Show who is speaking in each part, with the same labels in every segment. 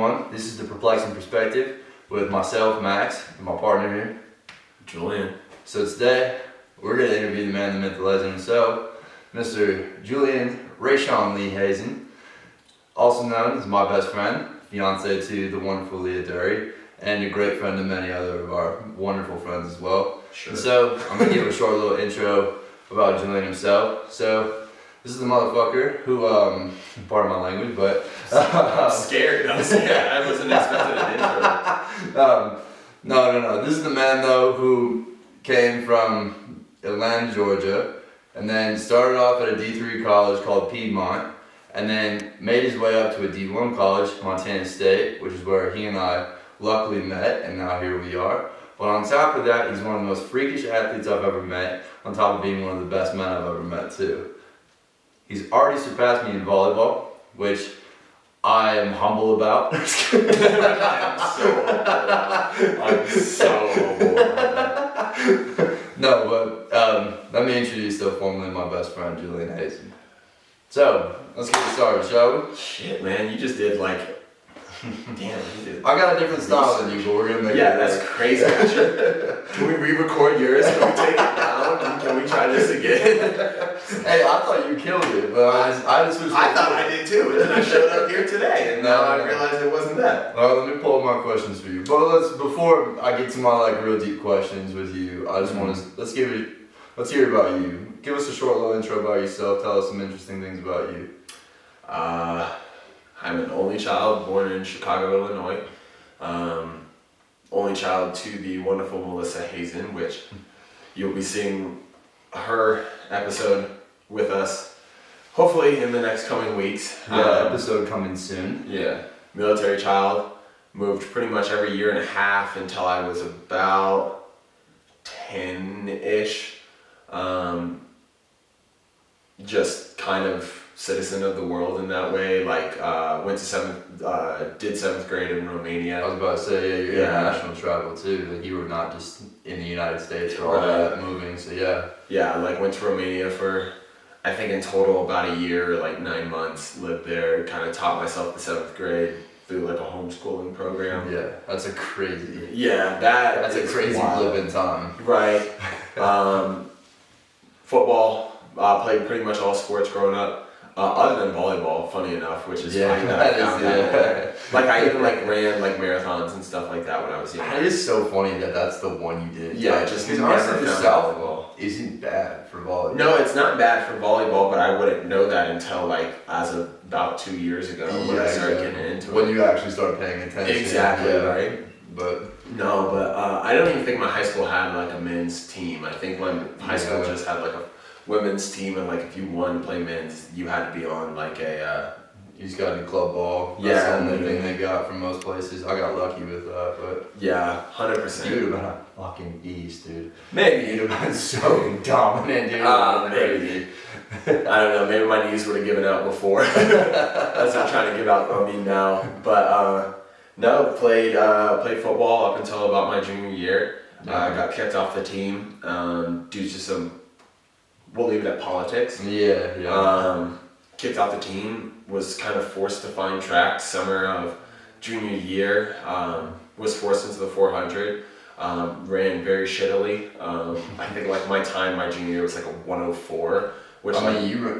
Speaker 1: everyone. This is the Perplexing Perspective with myself, Max, and my partner here,
Speaker 2: Julian.
Speaker 1: So today, we're going to interview the man, the myth, the legend himself, Mr. Julian Rayshawn Lee Hazen, also known as my best friend, fiance to the wonderful Leah Dury, and a great friend to many other of our wonderful friends as well.
Speaker 2: Sure.
Speaker 1: And so, I'm going to give a short little intro about Julian himself. So, this is the motherfucker who, pardon my language, but...
Speaker 2: I'm scared. I wasn't expecting an intro.
Speaker 1: No. This is the man, though, who came from Atlanta, Georgia, and then started off at a D3 college called Piedmont, and then made his way up to a D1 college, Montana State, which is where he and I luckily met, and now here we are. But on top of that, he's one of the most freakish athletes I've ever met, on top of being one of the best men I've ever met, too. He's already surpassed me in volleyball, which I am humble about.
Speaker 2: I'm so humble about that.
Speaker 1: No, but let me introduce though formally my best friend, Julian Hazen. So, let's get started, shall we?
Speaker 2: Shit, man, you just did like... Damn, you did...
Speaker 1: I got a different style than you, but we're gonna make it.
Speaker 2: Yeah, that's crazy. Can we re-record yours? Can we take it down? Can we try this again?
Speaker 1: Hey, I thought you killed it, but I just switched.
Speaker 2: I thought I did too, and then I showed up here today, and now I realized it wasn't that.
Speaker 1: Alright, let me pull up my questions for you. But before I get to my like real deep questions with you, I just want to let's hear about you. Give us a short little intro about yourself. Tell us some interesting things about you.
Speaker 2: I'm an only child born in Chicago, Illinois. Only child to the wonderful Melissa Hazen, which you'll be seeing her episode with us hopefully in the next coming weeks.
Speaker 1: Episode coming soon.
Speaker 2: Yeah. Military child. Moved pretty much every year and a half until I was about 10-ish. Just kind of citizen of the world in that way. Like did 7th grade in Romania.
Speaker 1: I was about to say, yeah, your international travel too. Like you were not just in the United States for all that moving. So yeah.
Speaker 2: Yeah, like went to Romania for, I think in total about a year, like 9 months. Lived there, kind of taught myself the 7th grade through like a homeschooling program.
Speaker 1: Yeah, that's a crazy.
Speaker 2: Yeah,
Speaker 1: that's a crazy
Speaker 2: wild.
Speaker 1: living time.
Speaker 2: Right. Football. Played pretty much all sports growing up. Other than volleyball, funny enough, which is funny that I found out. Like I even like ran like marathons and stuff like that when I was young.
Speaker 1: It is so funny that that's the one you did.
Speaker 2: Yeah, just
Speaker 1: because
Speaker 2: never
Speaker 1: honestly,
Speaker 2: found
Speaker 1: volleyball isn't bad for volleyball.
Speaker 2: No, it's not bad for volleyball, but I wouldn't know that until like as of about 2 years ago when I started getting into it.
Speaker 1: When you actually start paying attention.
Speaker 2: Exactly, right?
Speaker 1: But
Speaker 2: I don't even think my high school had like a men's team. I think my high school just had like a women's team, and like if you wanted to play men's, you had to be on like a
Speaker 1: you just got a club ball. That's the only thing they got from most places. I got lucky with that, but
Speaker 2: yeah, 100%.
Speaker 1: You would have been a fucking beast, dude.
Speaker 2: Maybe
Speaker 1: you'd have been so dominant, dude.
Speaker 2: Maybe. I don't know. Maybe my knees would have given out before. That's not trying to give out on me now, but no, played football up until about my junior year. Got kicked off the team due to some. We'll leave it at politics.
Speaker 1: Yeah.
Speaker 2: Kicked off the team, was kind of forced to find track summer of junior year, was forced into the 400, ran very shittily. I think like my junior year was like a 104, which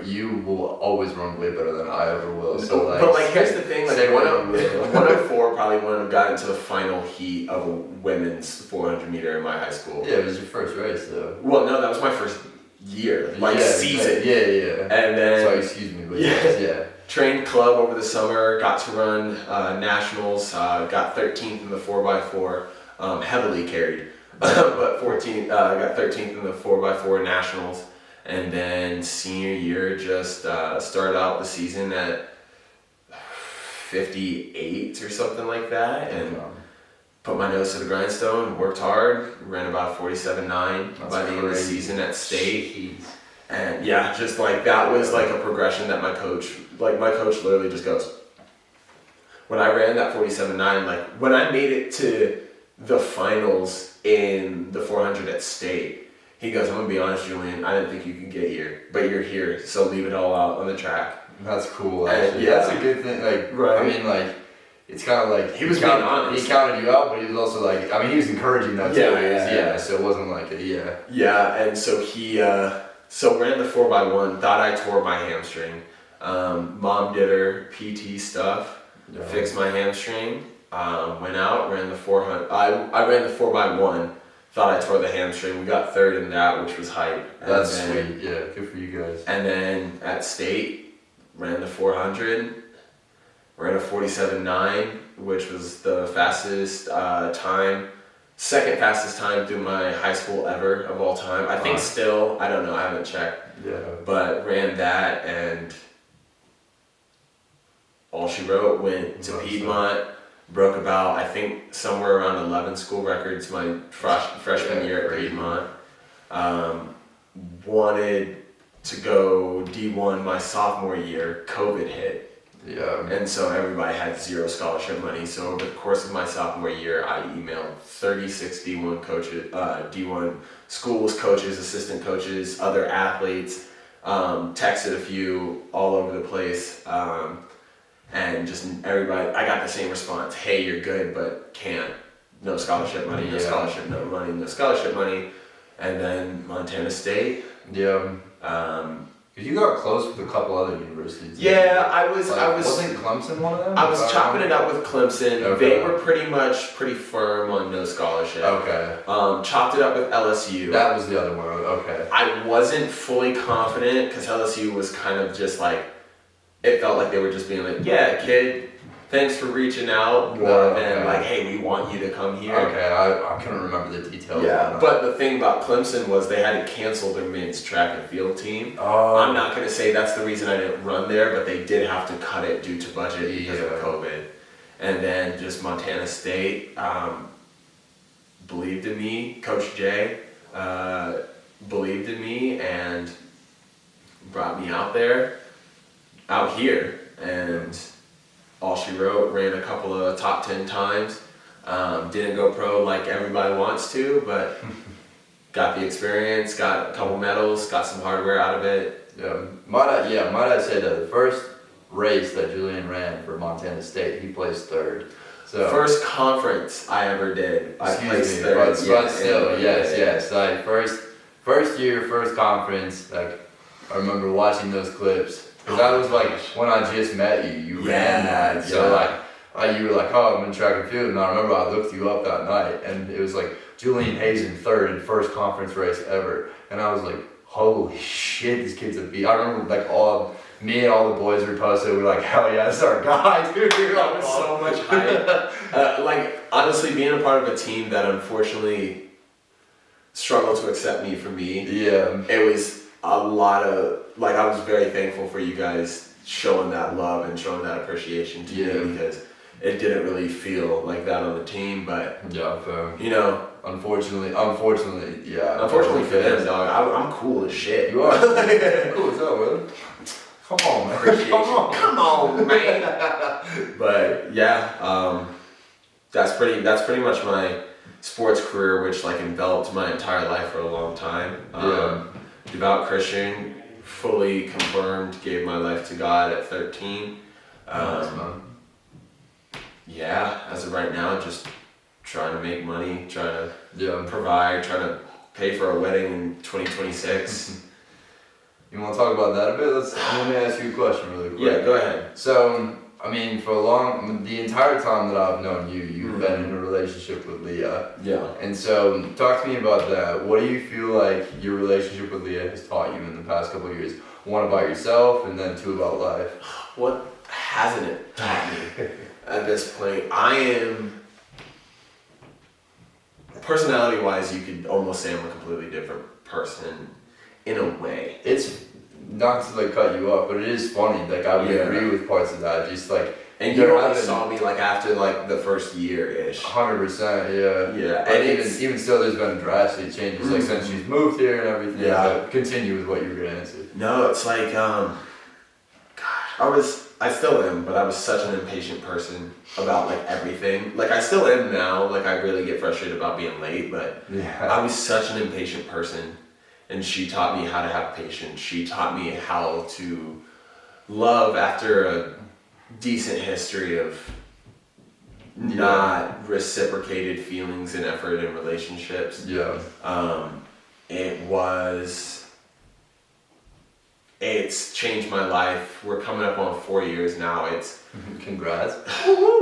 Speaker 1: you will always run way better than I ever will. So
Speaker 2: but here's the thing, like 104 probably wouldn't have gotten to the final heat of a women's 400 meter in my high school.
Speaker 1: Yeah, it was your first race though.
Speaker 2: Well, no, that was my first year, season.
Speaker 1: Yeah.
Speaker 2: And then,
Speaker 1: sorry, excuse me, but yeah.
Speaker 2: Trained club over the summer, got to run nationals, got 13th in the 4x4, heavily carried, but got 13th in the 4x4 nationals. And then senior year, just started out the season at 58 or something like that, and put my nose to the grindstone, worked hard, ran about 47.9 by the end of the season at state. Jeez. And yeah, just like that was like a progression that my coach literally just goes, when I ran that 47.9, like when I made it to the finals in the 400 at state, he goes, I'm gonna be honest, Julian, I didn't think you could get here, but you're here, so leave it all out on the track.
Speaker 1: That's cool, actually. Yeah. That's a good thing. Like, right. I mean, like, it's kind of like
Speaker 2: he was being honest.
Speaker 1: He counted you out, but he was also like, I mean, he was encouraging that too. Yeah. So it wasn't like
Speaker 2: Yeah, and so he ran the 4x1. Thought I tore my hamstring. Mom did her PT stuff, fixed my hamstring. Went out, ran the 400. I ran the 4x1. Thought I tore the hamstring. We got third in that, which was hype.
Speaker 1: That's sweet. Yeah, good for you guys.
Speaker 2: And then at state, ran the 400. Ran a 47.9, which was the fastest time, second fastest time through my high school ever of all time. I think still, I don't know, I haven't checked.
Speaker 1: Yeah.
Speaker 2: But ran that, and all she wrote, went to Piedmont, broke about, I think, somewhere around 11 school records my freshman year at Piedmont. Wanted to go D1 my sophomore year, COVID hit.
Speaker 1: Yeah.
Speaker 2: And so everybody had zero scholarship money. So over the course of my sophomore year, I emailed 36 D1 coaches, D1 schools, coaches, assistant coaches, other athletes, texted a few all over the place, and just everybody, I got the same response. Hey, you're good, but can't. No scholarship money, no scholarship, no money, no scholarship money. And then Montana State.
Speaker 1: Yeah. You got close with a couple other universities.
Speaker 2: Yeah, I was.
Speaker 1: Wasn't Clemson one of them?
Speaker 2: I was chopping it up with Clemson.
Speaker 1: Okay.
Speaker 2: They were pretty firm on no scholarship.
Speaker 1: Okay.
Speaker 2: Chopped it up with LSU.
Speaker 1: That was the other one. Okay.
Speaker 2: I wasn't fully confident because LSU was kind of just like, it felt like they were just being like, yeah, kid, thanks for reaching out, more than like, hey, we want you to come here.
Speaker 1: Okay, I couldn't remember the details.
Speaker 2: Yeah, but the thing about Clemson was they had to cancel their men's track and field team.
Speaker 1: Oh.
Speaker 2: I'm not going to say that's the reason I didn't run there, but they did have to cut it due to budget because of COVID. And then just Montana State believed in me. Coach Jay believed in me and brought me out here, and all she wrote, ran a couple of top 10 times. Didn't go pro like everybody wants to, but got the experience, got a couple medals, got some hardware out of it.
Speaker 1: Might I say that the first race that Julian ran for Montana State, he placed third. So
Speaker 2: first conference I ever did, I placed third.
Speaker 1: But still, yes. Like first year, first conference. Like I remember watching those clips. Because that was like when I just met you. You ran that. So you were like, oh, I'm in track and field. And I remember I looked you up that night, and it was like Julian Hazen third in first conference race ever. And I was like, holy shit, these kids are beat. I remember like me and all the boys were posted. We were like, hell yeah, that's our guy, dude.
Speaker 2: That was so much hype. Like honestly, being a part of a team that unfortunately struggled to accept me for me.
Speaker 1: Yeah.
Speaker 2: It was a lot of, like, I was very thankful for you guys showing that love and showing that appreciation to me, because it didn't really feel like that on the team, but you know,
Speaker 1: unfortunately,
Speaker 2: unfortunately for them, dog, I'm cool as shit.
Speaker 1: You are cool as hell, brother. Come on, man.
Speaker 2: Come on, man. But yeah, that's pretty much my sports career, which like enveloped my entire life for a long time. Devout Christian, fully confirmed, gave my life to God at 13. Yeah, as of right now, just trying to make money, trying to provide, trying to pay for a wedding in 2026.
Speaker 1: You want to talk about that a bit? Let me ask you a question really quick.
Speaker 2: Yeah, go ahead.
Speaker 1: So, I mean, the entire time that I've known you, you've been in a relationship with Leah. Yeah. And so, talk to me about that. What do you feel like your relationship with Leah has taught you in the past couple of years? One, about yourself, and then two, about life.
Speaker 2: What hasn't it taught me at this point? I am, personality-wise, you could almost say I'm a completely different person in a way.
Speaker 1: It's not to like cut you off, but it is funny. Like I would agree with parts of that. Just like,
Speaker 2: and you only saw me like after like the first year-ish.
Speaker 1: 100%, yeah.
Speaker 2: And
Speaker 1: even still, there's been drastic changes like since she's moved here and everything. Yeah. But continue with what you were gonna answer.
Speaker 2: No, it's like I still am, but I was such an impatient person about like everything. Like I still am now. Like I really get frustrated about being late, but I was such an impatient person. And she taught me how to have patience. She taught me how to love after a decent history of not reciprocated feelings and effort in relationships.
Speaker 1: Yeah.
Speaker 2: It's changed my life. We're coming up on 4 years now. It's
Speaker 1: Congrats.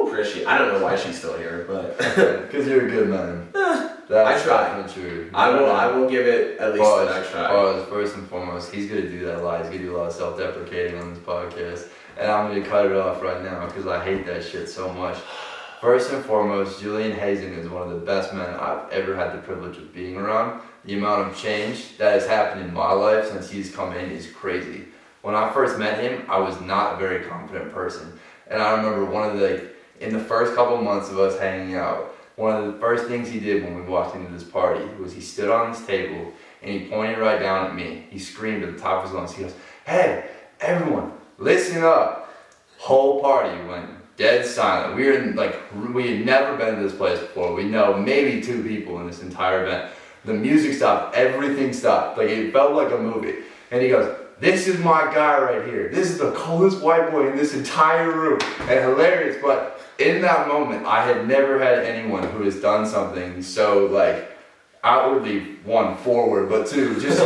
Speaker 2: appreciate. I don't know why she's still here, but
Speaker 1: Because you're a good man.
Speaker 2: I try.
Speaker 1: True.
Speaker 2: I will give it at least that I try.
Speaker 1: First and foremost, he's gonna do that a lot. He's gonna do a lot of self-deprecating on this podcast, and I'm gonna cut it off right now because I hate that shit so much. First and foremost, Julian Hazen is one of the best men I've ever had the privilege of being around. The amount of change that has happened in my life since he's come in is crazy. When I first met him, I was not a very confident person. And I remember in the first couple months of us hanging out, one of the first things he did when we walked into this party was he stood on this table and he pointed right down at me. He screamed at the top of his lungs. He goes, "Hey, everyone, listen up." Whole party went dead silent. We had never been to this place before. We know maybe 2 people in this entire event. The music stopped, everything stopped. Like it felt like a movie. And he goes, "This is my guy right here. This is the coolest white boy in this entire room." And hilarious, but in that moment, I had never had anyone who has done something so outwardly, 1, forward, but 2, just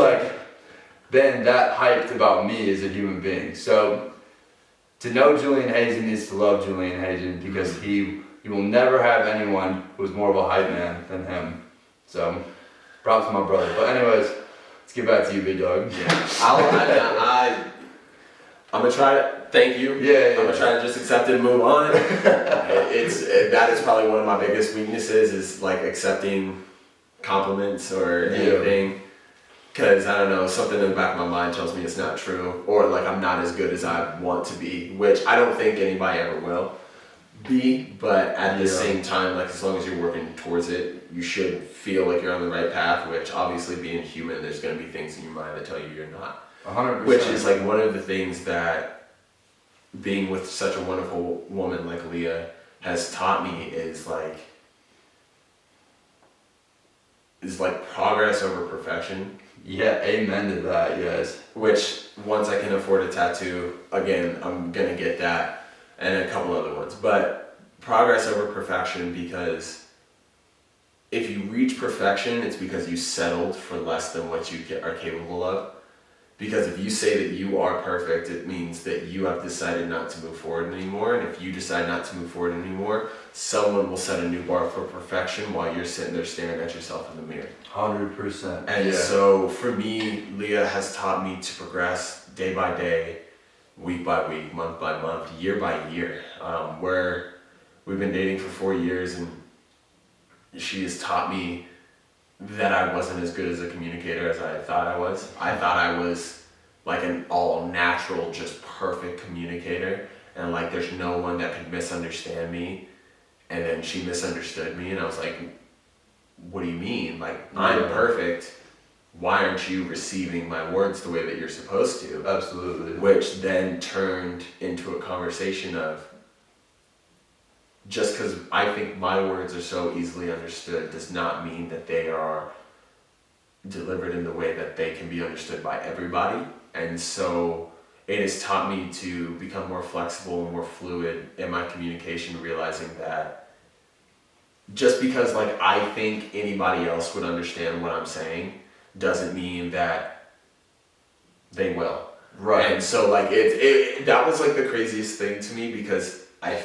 Speaker 1: been that hyped about me as a human being. So to know Julian Hazen is to love Julian Hazen because you will never have anyone who's more of a hype man than him. So props to my brother. But anyways, let's get back to you, big dog.
Speaker 2: Yeah. I'm gonna try to thank you.
Speaker 1: Yeah.
Speaker 2: I'm gonna try to just accept it and move on. That is probably one of my biggest weaknesses is accepting compliments or anything. Because I don't know, something in the back of my mind tells me it's not true, or I'm not as good as I want to be, which I don't think anybody ever will be. But at the same time, as long as you're working towards it, you should feel like you're on the right path. Which obviously, being human, there's going to be things in your mind that tell you you're not.
Speaker 1: 100%.
Speaker 2: Which is one of the things that being with such a wonderful woman like Leah has taught me is progress over perfection.
Speaker 1: Yeah, amen to that, yes.
Speaker 2: Which, once I can afford a tattoo, again, I'm gonna get that, and a couple other ones. But progress over perfection, because if you reach perfection, it's because you settled for less than what you are capable of. Because if you say that you are perfect, it means that you have decided not to move forward anymore. And if you decide not to move forward anymore, someone will set a new bar for perfection while you're sitting there staring at yourself in the mirror.
Speaker 1: 100%.
Speaker 2: And so for me, Leah has taught me to progress day by day, week by week, month by month, year by year. Where we've been dating for 4 years, and she has taught me that I wasn't as good as a communicator as I thought I was. I thought I was an all natural, just perfect communicator, and there's no one that could misunderstand me. And then she misunderstood me, and I was like, "What do you mean? I'm perfect. Why aren't you receiving my words the way that you're supposed to?"
Speaker 1: Absolutely.
Speaker 2: Which then turned into a conversation of, just because I think my words are so easily understood does not mean that they are delivered in the way that they can be understood by everybody. And so it has taught me to become more flexible and more fluid in my communication, realizing that just because I think anybody else would understand what I'm saying doesn't mean that they will.
Speaker 1: Right.
Speaker 2: And so that was the craziest thing to me, because I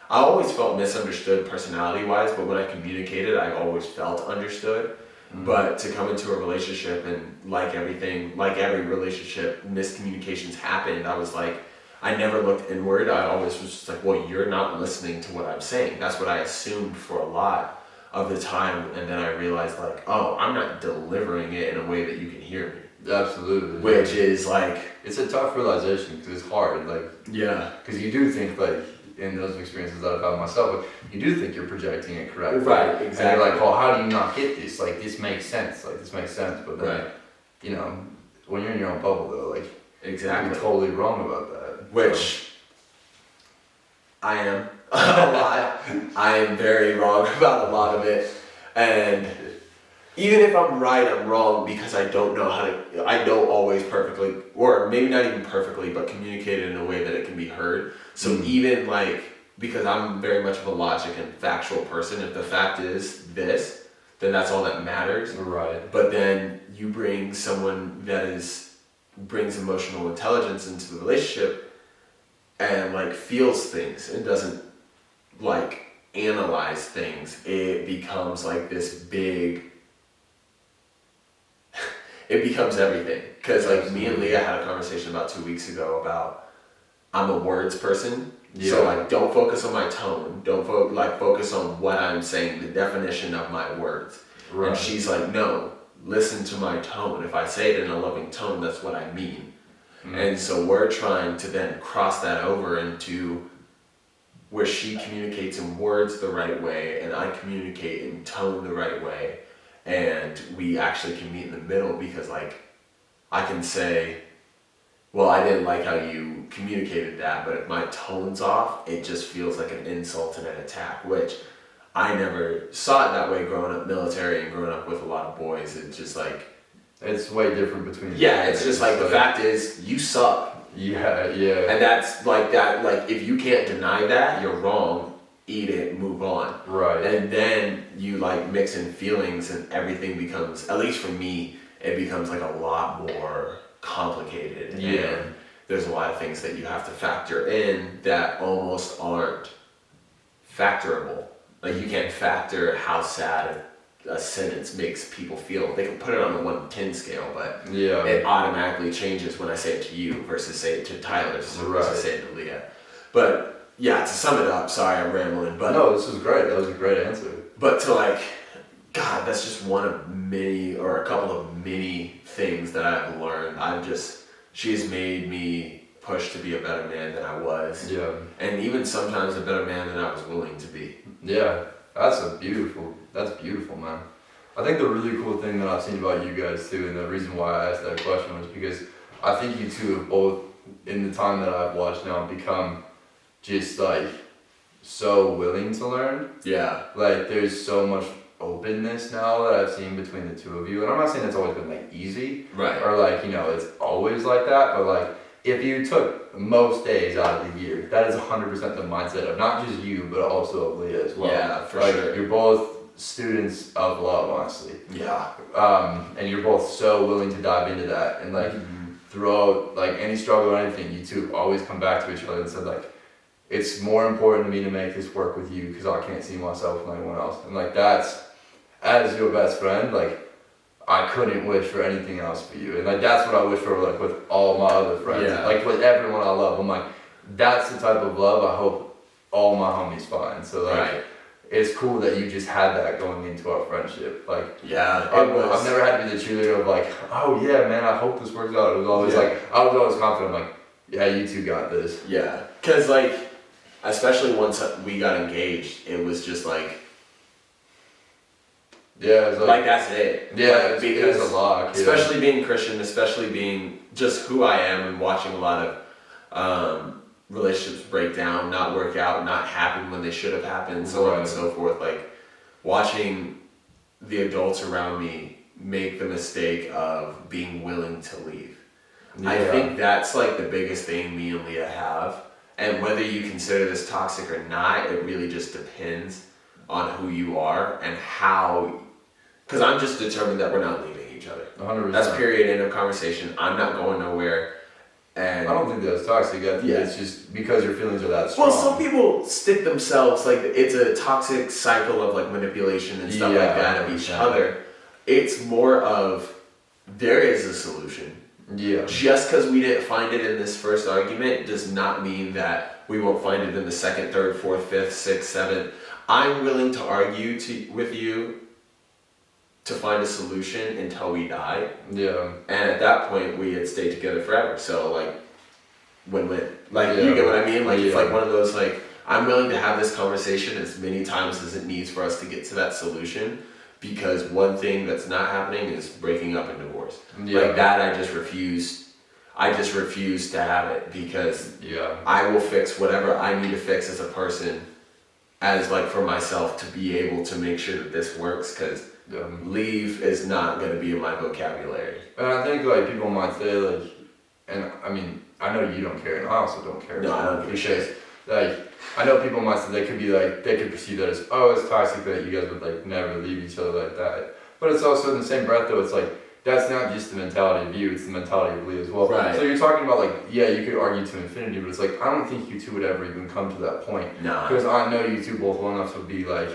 Speaker 2: always felt misunderstood personality-wise, but when I communicated, I always felt understood. Mm-hmm. But to come into a relationship and every relationship, miscommunications happened. I was I never looked inward. I always was just well, you're not listening to what I'm saying. That's what I assumed for a lot of the time. And then I realized oh, I'm not delivering it in a way that you can hear me.
Speaker 1: Absolutely.
Speaker 2: Which is
Speaker 1: it's a tough realization because it's hard.
Speaker 2: Yeah.
Speaker 1: Because you do think in those experiences that I've had myself, you do think you're projecting it correctly.
Speaker 2: Right, exactly.
Speaker 1: And you're oh, how do you not get this? This makes sense. This makes sense. But then,
Speaker 2: right.
Speaker 1: When you're in your own bubble though,
Speaker 2: exactly.
Speaker 1: you're totally wrong about that.
Speaker 2: Which I am a lot. I am very wrong about a lot of it. And even if I'm right, I'm wrong, because I don't know I don't always perfectly, or maybe not even perfectly, but communicate it in a way that it can be heard. So even because I'm very much of a logic and factual person. If the fact is this, then that's all that matters.
Speaker 1: Right.
Speaker 2: But then you bring someone that brings emotional intelligence into the relationship and like feels things and doesn't like analyze things. It becomes like this big, it becomes everything. Because like me and Leah had a conversation about 2 weeks ago about I'm a words person.
Speaker 1: Yeah.
Speaker 2: So like don't focus on my tone. Don't focus on what I'm saying, the definition of my words.
Speaker 1: Right.
Speaker 2: And she's like, no, listen to my tone. If I say it in a loving tone, that's what I mean. And so we're trying to then cross that over into where she communicates in words the right way and I communicate in tone the right way. And we actually can meet in the middle because like I can say, well, I didn't like how you communicated that, but if my tone's off, it just feels like an insult and an attack, which I never saw it that way growing up military and growing up with a lot of boys. It's just like,
Speaker 1: it's way different between.
Speaker 2: Yeah, it's just like the fact is you suck.
Speaker 1: Yeah.
Speaker 2: And that's like that. Like if you can't deny that, you're wrong. Eat it, move on.
Speaker 1: Right.
Speaker 2: And then you like mix in feelings, and everything becomes, at least for me, it becomes like a lot more complicated.
Speaker 1: Yeah.
Speaker 2: And there's a lot of things that you have to factor in that almost aren't factorable. Like you can't factor how sad a sentence makes people feel. They can put it on the 1 to 10 scale, but
Speaker 1: Yeah.
Speaker 2: it automatically changes when I say it to you versus say it to Tyler versus
Speaker 1: Right.
Speaker 2: say it to Leah. But yeah, to sum it up, sorry I'm rambling, but
Speaker 1: No, this was great. That was a great answer.
Speaker 2: but to like, God, that's just one of many or a couple of many things that I've learned. She's made me push to be a better man than I was.
Speaker 1: Yeah.
Speaker 2: And even sometimes a better man than I was willing to be.
Speaker 1: Yeah. That's beautiful, man. I think the really cool thing that I've seen about you guys too, and the reason why I asked that question was because I think you two have both, in the time that I've watched now, become just like so willing to learn.
Speaker 2: Yeah.
Speaker 1: Like there's so much openness now that I've seen between the two of you, and I'm not saying it's always been like easy,
Speaker 2: Right.
Speaker 1: or like it's always like that, but like if you took most days out of the year, that is 100% the mindset of not just you but also of Leah as well.
Speaker 2: Yeah, for
Speaker 1: like,
Speaker 2: sure.
Speaker 1: You're both students of love, honestly.
Speaker 2: Yeah.
Speaker 1: And you're both so willing to dive into that, and like throughout like any struggle or anything, you two always come back to each other and said like, it's more important to me to make this work with you because I can't see myself in anyone else. And like that's, as your best friend, like I couldn't wish for anything else for you. And like that's what I wish for like with all my other friends.
Speaker 2: Yeah.
Speaker 1: Like with everyone I love. I'm like, that's the type of love I hope all my homies find. So like
Speaker 2: Right.
Speaker 1: it's cool that you just had that going into our friendship. Like
Speaker 2: Yeah.
Speaker 1: I've never had to be the cheerleader of like, oh yeah man, I hope this works out. It was always like, I was always confident, I'm like, yeah, you two got this.
Speaker 2: Yeah. Cause like, especially once we got engaged, it was just like,
Speaker 1: Yeah, it's
Speaker 2: like that's it.
Speaker 1: Yeah,
Speaker 2: like,
Speaker 1: it is a lot. Yeah.
Speaker 2: Especially being Christian, especially being just who I am and watching a lot of relationships break down, not work out, not happen when they should have happened, so on and so forth. Like watching the adults around me make the mistake of being willing to leave.
Speaker 1: Yeah.
Speaker 2: I think that's like the biggest thing me and Leah have. And whether you consider this toxic or not, it really just depends on who you are and how. Because I'm just determined that we're not leaving each other.
Speaker 1: 100%.
Speaker 2: That's period, end of conversation. I'm not going nowhere. And
Speaker 1: I don't think that's toxic. I think it's just because your feelings are that strong.
Speaker 2: well, some people stick themselves, like it's a toxic cycle of like manipulation and stuff like that of each other. It's more of there is a solution.
Speaker 1: Yeah.
Speaker 2: Just because we didn't find it in this first argument does not mean that we won't find it in the second, third, fourth, fifth, sixth, seventh. I'm willing to argue with you to find a solution until we die.
Speaker 1: Yeah.
Speaker 2: And at that point, we had stayed together forever. So like, win-win. Like, you get what I mean? Like, it's like one of those like, I'm willing to have this conversation as many times as it needs for us to get to that solution. Because one thing that's not happening is breaking up and divorce.
Speaker 1: Yeah.
Speaker 2: Like that, I just refuse to have it because I will fix whatever I need to fix as a person, as like for myself to be able to make sure that this works. Because leave is not going to be in my vocabulary.
Speaker 1: And I think like people might say like, and I mean I know you don't care, and I also don't care.
Speaker 2: No, I don't give a shit.
Speaker 1: Like I know people might say they could perceive that as, oh, it's toxic that you guys would like never leave each other like that. But it's also in the same breath though, it's like, that's not just the mentality of you, it's the mentality of Lee as well.
Speaker 2: Right.
Speaker 1: So you're talking about like, yeah, you could argue to infinity, but it's like, I don't think you two would ever even come to that point.
Speaker 2: Nah.
Speaker 1: Because I know you two both well enough to be like,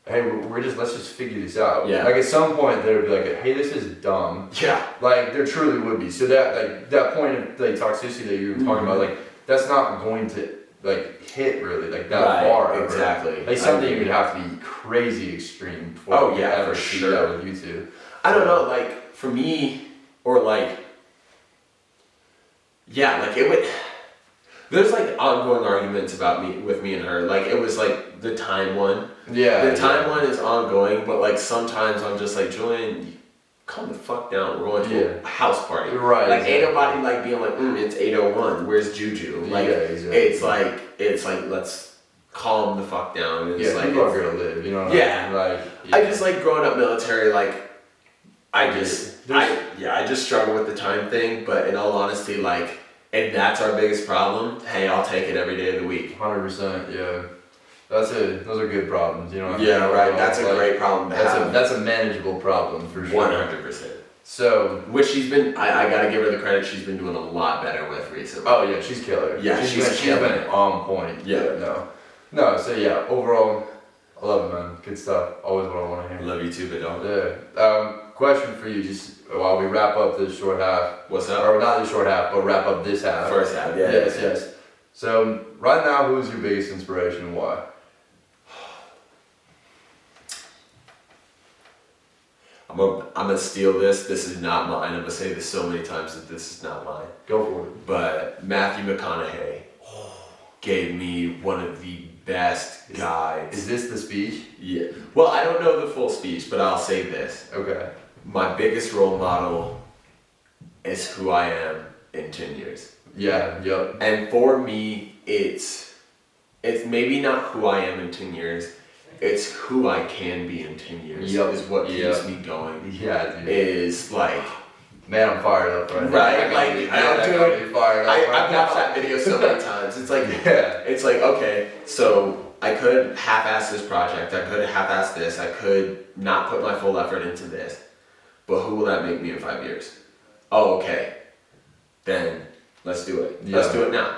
Speaker 1: hey, let's just figure this out.
Speaker 2: Yeah.
Speaker 1: Like at some point they would be like, hey, this is dumb.
Speaker 2: Yeah.
Speaker 1: Like there truly would be. So that point of like toxicity that you were talking about, like that's not going to like hit really like that far. Ever.
Speaker 2: Exactly.
Speaker 1: Like something you would have to be crazy extreme before
Speaker 2: Oh
Speaker 1: you
Speaker 2: yeah,
Speaker 1: ever
Speaker 2: for
Speaker 1: see
Speaker 2: sure.
Speaker 1: that with you two.
Speaker 2: I don't know, like for me, or like, yeah, like it would. There's like ongoing arguments with me and her. Like it was like the time one.
Speaker 1: Yeah.
Speaker 2: The time one is ongoing, but like sometimes I'm just like, Julian, calm the fuck down. We're going to a house party.
Speaker 1: Right.
Speaker 2: Like
Speaker 1: exactly.
Speaker 2: ain't nobody like being like, it's 8:01. Where's Juju? Like
Speaker 1: exactly.
Speaker 2: it's like let's calm the fuck down. It's like
Speaker 1: people are gonna live. You know. What
Speaker 2: yeah.
Speaker 1: I mean? Like.
Speaker 2: I just like growing up military. Like I just struggle with the time thing. But in all honesty, like. And that's our biggest problem. Hey, I'll take it every day of the week.
Speaker 1: 100%, yeah. Those are good problems, you know what I mean?
Speaker 2: Yeah, right. That's a great problem to have.
Speaker 1: That's a manageable problem for sure.
Speaker 2: 100%.
Speaker 1: So,
Speaker 2: which she's been, I gotta give her the credit, she's been doing a lot better with recently.
Speaker 1: oh yeah, she's killer.
Speaker 2: Yeah,
Speaker 1: she's been on point.
Speaker 2: Yeah.
Speaker 1: No, so yeah, overall, I love it, man. Good stuff. Always what I want to hear.
Speaker 2: Love you too, but don't.
Speaker 1: Yeah. Question for you, just while we wrap up this short half.
Speaker 2: What's up?
Speaker 1: Or not this short half, but wrap up this half.
Speaker 2: First half, yeah.
Speaker 1: Yes. So, right now, who's your biggest inspiration and why?
Speaker 2: I'm gonna steal this. This is not mine. I'm gonna say this so many times that this is not mine.
Speaker 1: Go for it.
Speaker 2: But Matthew McConaughey gave me one of the best guides.
Speaker 1: Is this the speech?
Speaker 2: Yeah. Well, I don't know the full speech, but I'll say this.
Speaker 1: Okay.
Speaker 2: My biggest role model is who I am in 10 years.
Speaker 1: Yeah, yep.
Speaker 2: And for me, it's maybe not who I am in 10 years, it's who I can be in 10 years.
Speaker 1: Yep.
Speaker 2: Is what keeps me going.
Speaker 1: Yeah, dude.
Speaker 2: Is like...
Speaker 1: Man, I'm fired up right now.
Speaker 2: Right? Like,
Speaker 1: I've
Speaker 2: watched that video so many times. It's like, it's like, okay, so I could half-ass this project, I could half-ass this, I could not put my full effort into this, but who will that make me in 5 years? Oh, okay, then let's do it. Let's do it now.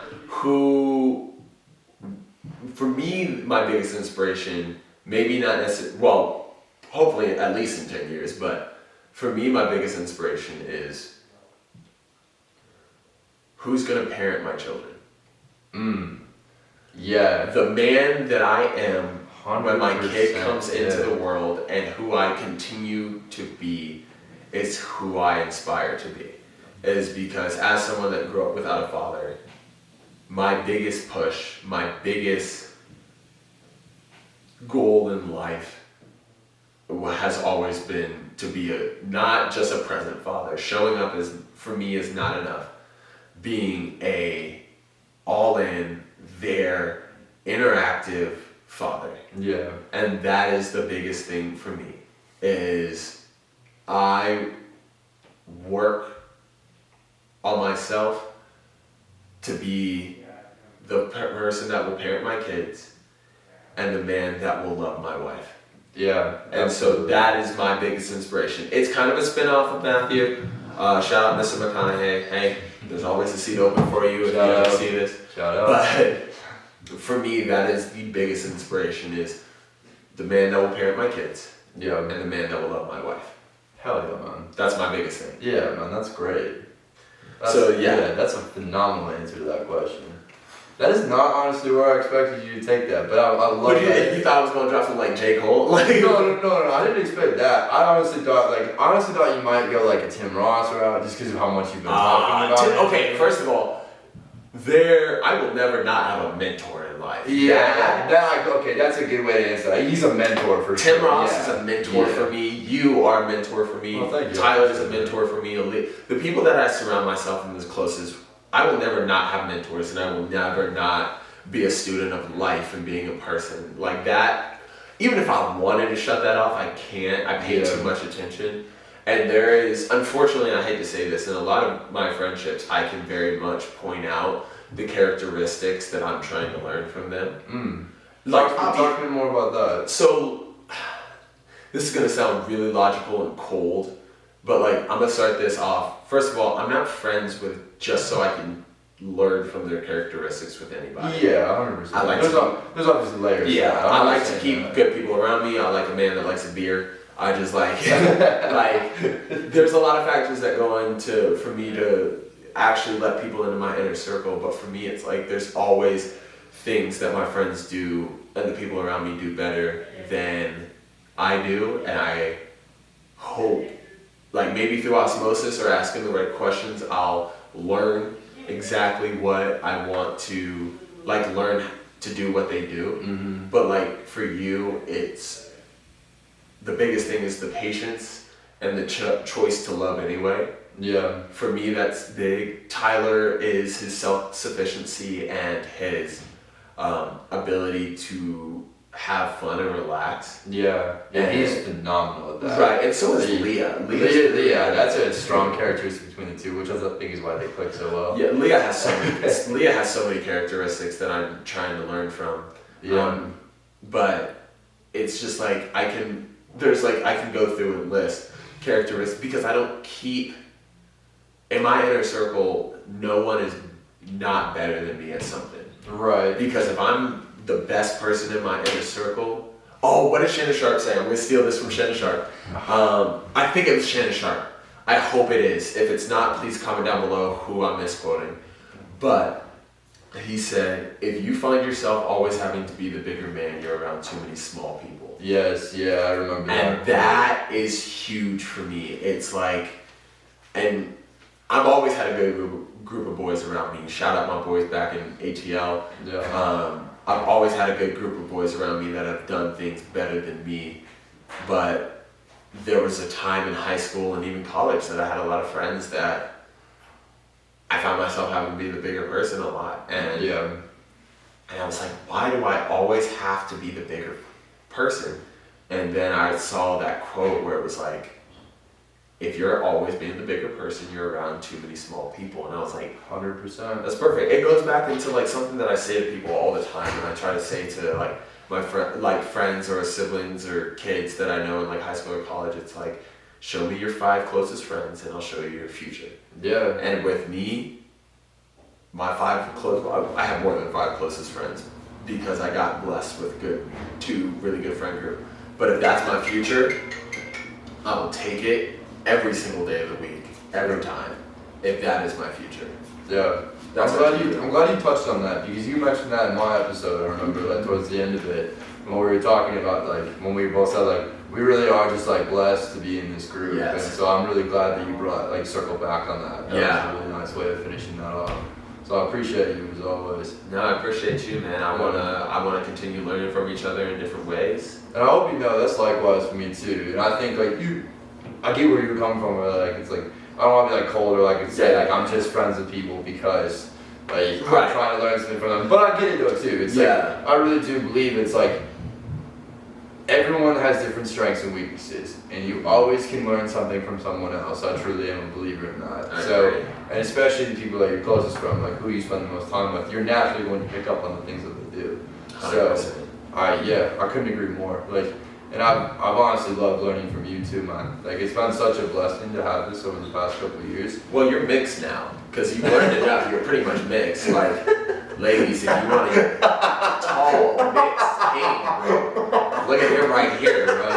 Speaker 2: For me, my biggest inspiration, maybe not necessarily, well, hopefully at least in 10 years, but for me, my biggest inspiration is who's going to parent my children.
Speaker 1: Yeah.
Speaker 2: The man that I am when my kid comes into
Speaker 1: yeah.
Speaker 2: the world and who I continue to be is who I inspire to be. Is because as someone that grew up without a father, my biggest push, my biggest goal in life has always been to be not just a present father. Showing up for me is not enough. Being a all-in, there, interactive father.
Speaker 1: Yeah.
Speaker 2: And that is the biggest thing for me, is I work on myself to be the person that will parent my kids and the man that will love my wife.
Speaker 1: Yeah.
Speaker 2: And so that is my biggest inspiration. It's kind of a spin-off of Matthew. Shout out Mr. McConaughey. Hey, there's always a seat open for you if you ever see this.
Speaker 1: Shout out.
Speaker 2: But for me, that is the biggest inspiration, is the man that will parent my kids.
Speaker 1: Yeah.
Speaker 2: And the man that will love my wife.
Speaker 1: Hell yeah, man.
Speaker 2: That's my biggest thing.
Speaker 1: Yeah, man, that's great. That's a phenomenal answer to that question. That is not honestly where I expected you to take that, but I love that.
Speaker 2: You thought I was going to drop something like J. Cole? Like,
Speaker 1: No, I didn't expect that. I honestly thought you might go like a Tim Ross route just because of how much you've been talking about it.
Speaker 2: Okay, first of all, I will never not have a mentor in life.
Speaker 1: That's a good way to answer that. He's a mentor for
Speaker 2: Tim
Speaker 1: sure.
Speaker 2: Ross is a mentor for me. You are a mentor for me.
Speaker 1: Well, thank you.
Speaker 2: Tyler is a mentor for me. The people that I surround myself with as closest, I will never not have mentors, and I will never not be a student of life and being a person like that. Even if I wanted to shut that off, I can't. I pay too much attention. And there is, unfortunately, I hate to say this, in a lot of my friendships, I can very much point out the characteristics that I'm trying to learn from them.
Speaker 1: Talk to me more about that.
Speaker 2: So, this is gonna sound really logical and cold, but like I'm gonna start this off. First of all, I'm not friends with just so I can learn from their characteristics with anybody.
Speaker 1: Yeah, 100%.
Speaker 2: I like
Speaker 1: there's obviously layers.
Speaker 2: Yeah, I like to keep good people around me. I like a man that likes a beer. I just like there's a lot of factors that go into for me to actually let people into my inner circle, but for me it's like there's always things that my friends do and the people around me do better than I do, and I hope like maybe through osmosis or asking the right questions I'll learn exactly what I want to like learn to do what they do. But like for you, it's the biggest thing is the patience and the choice to love anyway.
Speaker 1: Yeah.
Speaker 2: For me, that's big. Tyler is his self-sufficiency and his ability to have fun and relax.
Speaker 1: Yeah. And he's phenomenal at that.
Speaker 2: Right, and so is Leah.
Speaker 1: Leah, that's a strong characteristic between the two, which I think is why they click so well.
Speaker 2: Yeah, Leah has so many characteristics that I'm trying to learn from.
Speaker 1: Yeah.
Speaker 2: But it's just like I can go through and list characteristics because I don't keep in my inner circle. No one is not better than me at something.
Speaker 1: Right.
Speaker 2: Because if I'm the best person in my inner circle, oh, what did Shannon Sharp say? I'm gonna steal this from Shannon Sharp. I think it was Shannon Sharp. I hope it is. If it's not, please comment down below who I'm misquoting. But he said, if you find yourself always having to be the bigger man, you're around too many small people.
Speaker 1: Yes, yeah, I remember that.
Speaker 2: And that is huge for me. It's like, and I've always had a good group of boys around me. Shout out my boys back in ATL.
Speaker 1: Yeah.
Speaker 2: I've always had a good group of boys around me that have done things better than me. But there was a time in high school and even college that I had a lot of friends that I found myself having to be the bigger person a lot. And I was like, why do I always have to be the bigger person? And then I saw that quote where it was like, if you're always being the bigger person, you're around too many small people. And I was like,
Speaker 1: 100%.
Speaker 2: that's perfect. It goes back into like something that I say to people all the time, and I try to say to like my friends or siblings or kids that I know in like high school or college. It's like, show me your 5 closest friends and I'll show you your future.
Speaker 1: Yeah.
Speaker 2: And with me, my I have more than 5 closest friends because I got blessed with 2 really good friend group. But if that's my future, I will take it every single day of the week, every time, if that is my future.
Speaker 1: Yeah. I'm glad you touched on that because you mentioned that in my episode. I remember like towards the end of it when we were talking about like when we both said like we really are just like blessed to be in this group.
Speaker 2: Yes.
Speaker 1: And so I'm really glad that you brought like circle back on that. That was a really nice way of finishing that off. So I appreciate you as always.
Speaker 2: No, I appreciate you, man. I wanna continue learning from each other in different ways.
Speaker 1: And I hope you know that's likewise for me too. And I think like I get where you're coming from. Where like it's like I don't want to be like cold or like say like I'm just friends with people because like I'm trying to learn something from them. But I get it though too. It's like I really do believe it's like everyone has different strengths and weaknesses, and you always can learn something from someone else. I truly am a believer in that. And especially the people that you're closest from, like who you spend the most time with, you're naturally going to pick up on the things that they do.
Speaker 2: 100%.
Speaker 1: So I couldn't agree more. Like. And I've honestly loved learning from you too, man. Like it's been such a blessing to have this over the past couple of years.
Speaker 2: Well, you're mixed now, because you learned enough. You're pretty much mixed. Like, ladies, if you want a tall, mixed king, bro, look at him right here, bro.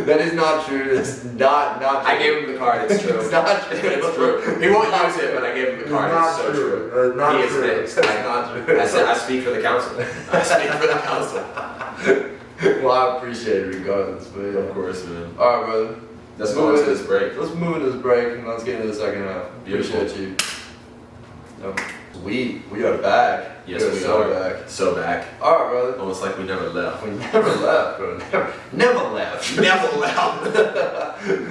Speaker 1: That is not true. It's not true.
Speaker 2: I gave him the card. It's true.
Speaker 1: It's not true.
Speaker 2: It's true. He won't use it, but I gave him the card. It's so true.
Speaker 1: Not
Speaker 2: He is
Speaker 1: true.
Speaker 2: mixed.
Speaker 1: It's not true.
Speaker 2: I said I speak for the council. I speak for the council.
Speaker 1: Well, I appreciate it regardless, but yeah.
Speaker 2: Of course, man.
Speaker 1: Alright, brother.
Speaker 2: Let's move into this break.
Speaker 1: Let's move into this break and let's get into the second half.
Speaker 2: Beautiful.
Speaker 1: Appreciate you. We are back.
Speaker 2: Yes,
Speaker 1: we are
Speaker 2: we
Speaker 1: so
Speaker 2: are.
Speaker 1: back.
Speaker 2: So back.
Speaker 1: Alright, brother.
Speaker 2: Almost like we never left.
Speaker 1: We never left, bro. Never left.
Speaker 2: Never left.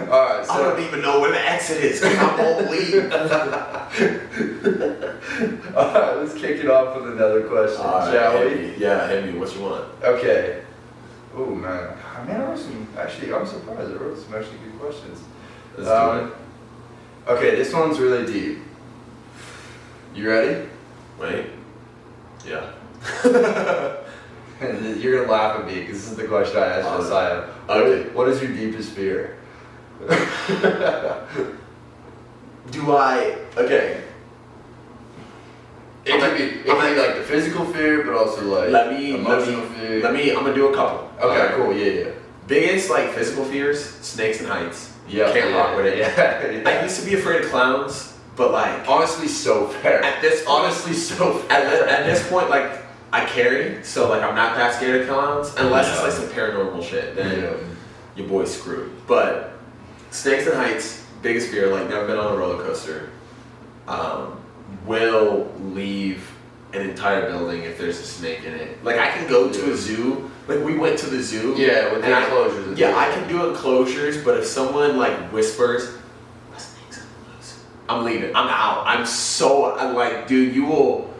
Speaker 1: Alright, so
Speaker 2: I don't even know where the exit is because I won't leave.
Speaker 1: Alright, let's kick it off with another question, shall we?
Speaker 2: Yeah, hit me. What you want?
Speaker 1: Okay. Oh man. I wrote some, actually, I'm surprised. I wrote some actually good questions.
Speaker 2: Let's do it.
Speaker 1: Okay, this one's really deep. You ready?
Speaker 2: Wait. Yeah.
Speaker 1: You're gonna laugh at me because this is the question I asked Josiah.
Speaker 2: Okay.
Speaker 1: What is your deepest fear?
Speaker 2: Okay.
Speaker 1: It could be like the physical fear, but also like emotional fear.
Speaker 2: I'm gonna do a couple.
Speaker 1: Okay, cool. Yeah.
Speaker 2: Biggest like physical fears: snakes and heights.
Speaker 1: Yeah.
Speaker 2: Can't rock with it.
Speaker 1: Yeah.
Speaker 2: I used to be afraid of clowns, but like
Speaker 1: honestly, so fair.
Speaker 2: at this at this point, like I carry, so like I'm not that scared of clowns unless it's like some paranormal shit. Then your boy's screwed. But snakes and heights, biggest fear. Like never been on a roller coaster. Will leave an entire building if there's a snake in it. Like I can go to a zoo. Like we went to the zoo.
Speaker 1: Yeah, with the enclosures.
Speaker 2: I can do enclosures, but if someone like whispers, a snake's in the loose, I'm leaving. I'm out. I'm like, dude, you will.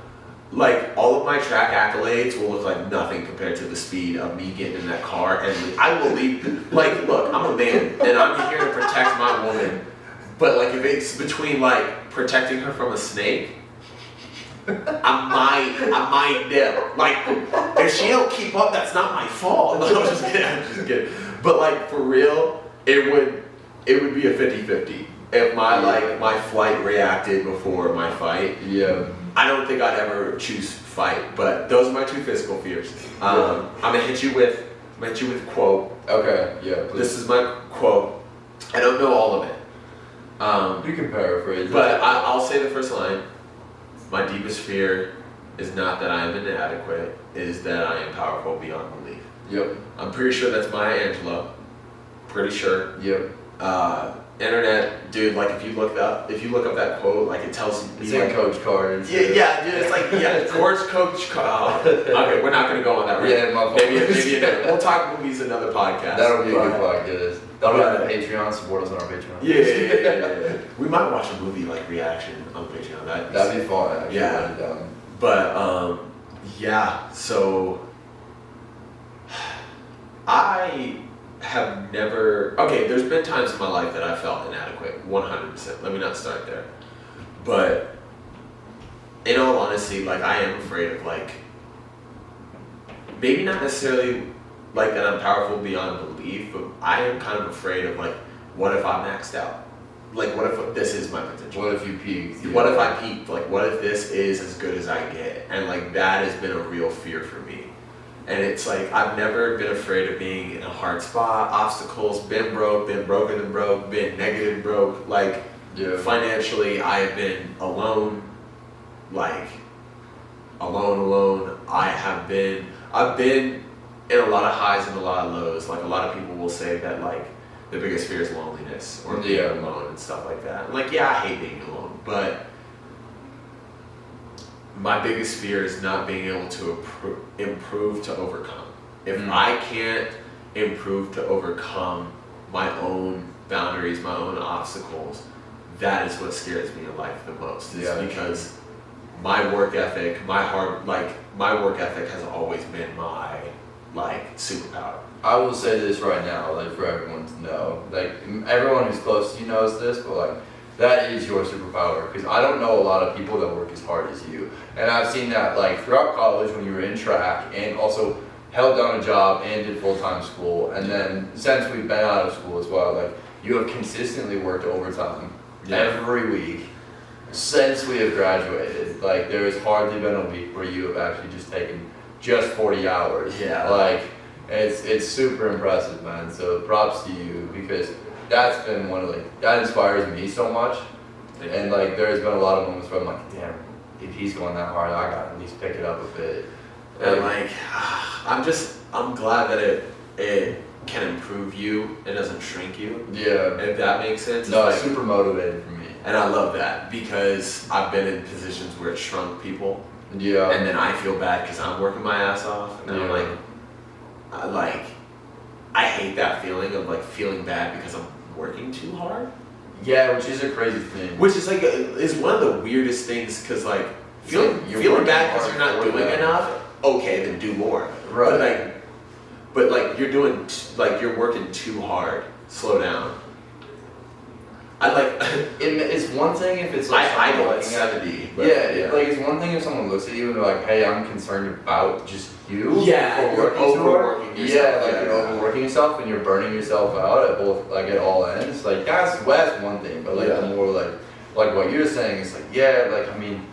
Speaker 2: Like all of my track accolades will look like nothing compared to the speed of me getting in that car, and I will leave. Like, look, I'm a man, and I'm here to protect my woman. But like, if it's between like protecting her from a snake, I might dip. Like, if she don't keep up, that's not my fault. No, I'm just kidding. But like for real, it would be a 50-50 if my flight reacted before my fight.
Speaker 1: Yeah.
Speaker 2: I don't think I'd ever choose fight, but those are my two physical fears. I'm gonna hit you with a quote.
Speaker 1: Okay, yeah. Please.
Speaker 2: This is my quote. I don't know all of it.
Speaker 1: You can paraphrase it.
Speaker 2: But I'll say the first line. My deepest fear is not that I am inadequate, it is that I am powerful beyond belief.
Speaker 1: Yep.
Speaker 2: I'm pretty sure that's Maya Angelou. Pretty sure.
Speaker 1: Yep.
Speaker 2: Internet, dude, like if you look up that quote, like it tells you.
Speaker 1: It's in Coach Carter.
Speaker 2: Yeah, dude, it's like, Coach Carter. Okay, we're not gonna go on that right
Speaker 1: Yeah, my fault.
Speaker 2: Maybe we'll talk movies another podcast.
Speaker 1: That'll be a good podcast. That'll be on the Patreon. Support us on our Patreon.
Speaker 2: Yeah. We might watch a movie like reaction on Patreon.
Speaker 1: That'd be fun. Actually.
Speaker 2: Yeah. But so I have never. Okay, there's been times in my life that I felt inadequate. 100%. Let me not start there. But in all honesty, like I am afraid of like maybe not necessarily like that I'm powerful beyond belief, but I am kind of afraid of like, what if I maxed out? Like, what if this is my potential?
Speaker 1: What if you peaked?
Speaker 2: What if I peaked? Like, what if this is as good as I get? And like that has been a real fear for me. And it's like I've never been afraid of being in a hard spot, obstacles, been broke, been broken and broke, been negative broke. Like financially, I have been alone. Like alone. I've been in a lot of highs and a lot of lows. Like a lot of people will say that like the biggest fear is loneliness or being alone and stuff like that. And like, yeah, I hate being alone, but my biggest fear is not being able to improve to overcome. If I can't improve to overcome my own boundaries, my own obstacles, that is what scares me in life the most. It's because my work ethic, my work ethic has always been my like superpower.
Speaker 1: I will say this right now, like for everyone to know, like everyone who's close to you knows this, but like that is your superpower, because I don't know a lot of people that work as hard as you. And I've seen that like throughout college when you were in track and also held down a job and did full-time school, and then since we've been out of school as well, like you have consistently worked overtime every week since we have graduated. Like there has hardly been a week where you have actually just taken just 40 hours. Like it's super impressive, man. So props to you, because that's been one of that inspires me so much. And like there's been a lot of moments where I'm like, damn, if he's going that hard, I gotta at least pick it up a bit.
Speaker 2: And like I'm glad that it can improve you. It doesn't shrink you.
Speaker 1: Yeah.
Speaker 2: If that makes sense.
Speaker 1: No, it's super motivated for me.
Speaker 2: And I love that, because I've been in positions where it shrunk people.
Speaker 1: Yeah.
Speaker 2: And then I feel bad because I'm working my ass off, and I'm like, I hate that feeling of like feeling bad because I'm working too hard.
Speaker 1: Yeah, which is a crazy thing.
Speaker 2: Which is like is one of the weirdest things, because like feeling bad because you're not doing enough. Okay, then do more.
Speaker 1: Right.
Speaker 2: But you're doing you're working too hard. Slow down.
Speaker 1: It's one thing if it's like
Speaker 2: I idle at
Speaker 1: someone looking at
Speaker 2: 70. But
Speaker 1: it's one thing if someone looks at you and they're like, hey, I'm concerned about just you.
Speaker 2: Yeah, you're overworking yourself.
Speaker 1: You're overworking yourself and you're burning yourself out at both, like at all ends. Like that's one thing, but like the more like what you're saying is like, I mean,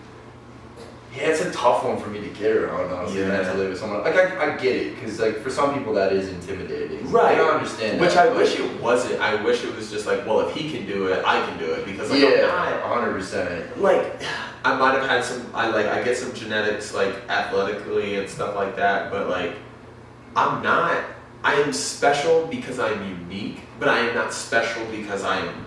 Speaker 1: it's a tough one for me to get around, honestly, mentally with someone. Like, I get it, because, like, for some people that is intimidating.
Speaker 2: Right.
Speaker 1: I don't understand
Speaker 2: Which
Speaker 1: that.
Speaker 2: I wish it wasn't. I wish it was just like, well, if he can do it, I can do it. Because, like,
Speaker 1: I'm not 100%.
Speaker 2: Like, I might have had some, I get some genetics, like, athletically and stuff like that, but, like, I am special because I'm unique, but I am not special because I am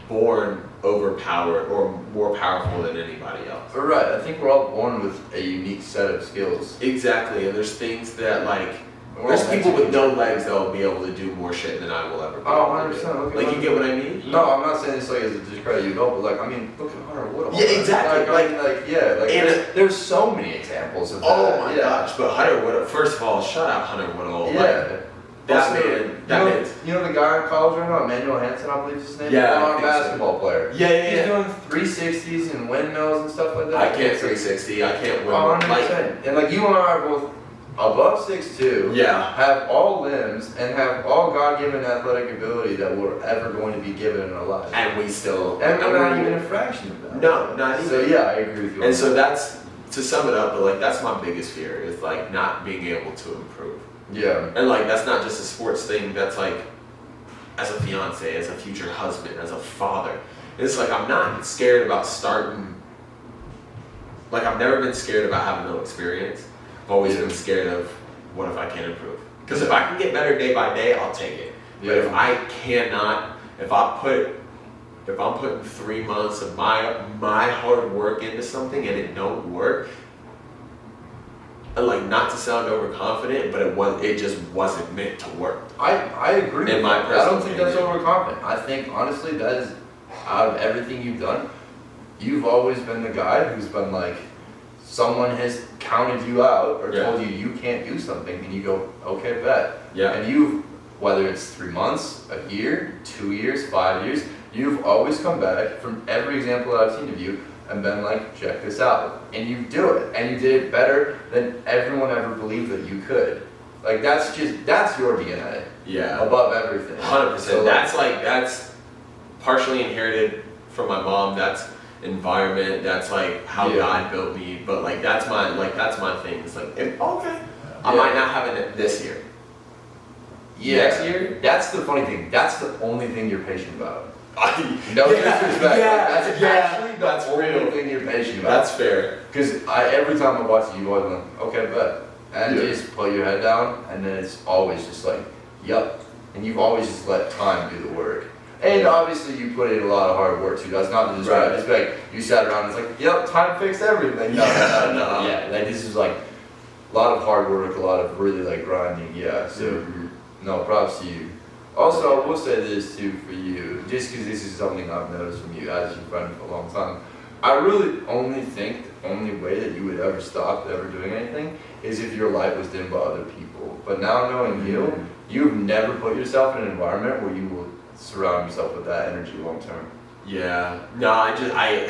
Speaker 2: born overpowered or more powerful than anybody else.
Speaker 1: Right, I think we're all born with a unique set of skills.
Speaker 2: Exactly, and there's things that like, there's people with no legs that will be able to do more shit than I will ever be.
Speaker 1: Oh, 100%. Okay,
Speaker 2: like, you get what I mean?
Speaker 1: No, I'm not saying this like as a discredit you know, but like, I mean, look at Hunter Woodall.
Speaker 2: Yeah, exactly.
Speaker 1: There's so many examples of that.
Speaker 2: Oh my gosh, but Hunter Woodall, first of all, shout out Hunter Woodall.
Speaker 1: Yeah.
Speaker 2: You
Speaker 1: know the guy in college right now, Emmanuel Hansen, I believe is his name?
Speaker 2: Yeah,
Speaker 1: He's a basketball player.
Speaker 2: Yeah.
Speaker 1: He's doing 360s and windmills and stuff like that.
Speaker 2: I can't 360, I can't win.
Speaker 1: 100%. And like you and I are both above 6'2", have all limbs, and have all God-given athletic ability that we're ever going to be given in our lives.
Speaker 2: And we're
Speaker 1: not even a fraction of that.
Speaker 2: No, not even.
Speaker 1: So yeah, I agree with you.
Speaker 2: And so that's, to sum it up, but like that's my biggest fear is like not being able to improve.
Speaker 1: Yeah.
Speaker 2: And like that's not just a sports thing, that's like as a fiance, as a future husband, as a father. It's like I'm not scared about starting, like I've never been scared about having no experience. I've always been scared of what if I can't improve. Because if I can get better day by day, I'll take it. But if I cannot, if I'm putting 3 months of my hard work into something and it don't work, and like not to sound overconfident, but it just wasn't meant to work.
Speaker 1: I agree.
Speaker 2: In my personal
Speaker 1: I don't think that's overconfident. I think honestly that is, out of everything you've done, you've always been the guy who's been like, someone has counted you out or told you can't do something, and you go, okay, bet.
Speaker 2: Yeah.
Speaker 1: And you've, whether it's 3 months, a year, 2 years, 5 years, you've always come back from every example that I've seen of you and been like, check this out. And you do it. And you did it better than everyone ever believed that you could. Like, that's your DNA.
Speaker 2: Yeah.
Speaker 1: Above everything.
Speaker 2: 100%.
Speaker 1: So
Speaker 2: that's partially inherited from my mom. That's environment. That's like how God built me. But like, that's my thing. It's like, I might not have it this year.
Speaker 1: Yeah.
Speaker 2: Next year?
Speaker 1: That's the funny thing. That's the only thing you're patient about.
Speaker 2: No
Speaker 1: disrespect. Actually
Speaker 2: that's
Speaker 1: the only
Speaker 2: real.
Speaker 1: thing you're patient about.
Speaker 2: That's fair.
Speaker 1: Because every time I watch you, always like, okay, bet. And you just put your head down, and then it's always just like, yup. And you've always just let time do the work. And obviously you put in a lot of hard work too. That's not to describe. It's like you sat around and it's like, yep, time fixed everything. No. Yeah, like this is like a lot of hard work, a lot of really like grinding. Yeah. So no, props to you. Also, I will say this too for you, just because this is something I've noticed from you as your friend for a long time. I really only think the only way that you would ever stop ever doing anything is if your light was dimmed by other people. But now knowing you, you've never put yourself in an environment where you will surround yourself with that energy long term.
Speaker 2: Yeah. No, I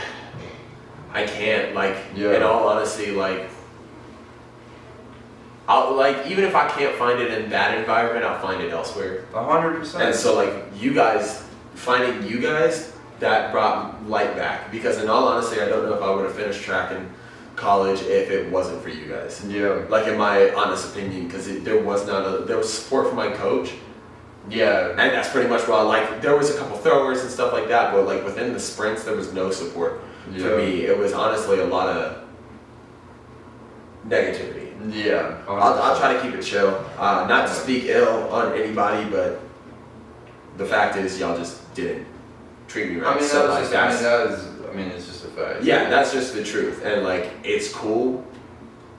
Speaker 2: can't, like, in all honesty, like, I'll, like, even if I can't find it in that environment, I'll find it elsewhere.
Speaker 1: 100%.
Speaker 2: And so, like, finding you guys, that brought light back. Because in all honesty, I don't know if I would have finished track in college if it wasn't for you guys.
Speaker 1: Yeah.
Speaker 2: Like, in my honest opinion, because there was support from my coach.
Speaker 1: Yeah.
Speaker 2: And that's pretty much what I like. There was a couple throwers and stuff like that, but like within the sprints, there was no support for me. It was honestly a lot of negativity.
Speaker 1: Yeah.
Speaker 2: I'll try to keep it chill. Not to speak ill on anybody, but the fact is, y'all just didn't treat me right.
Speaker 1: I mean, it's just a fact.
Speaker 2: Yeah, that's just the truth. And like, it's cool.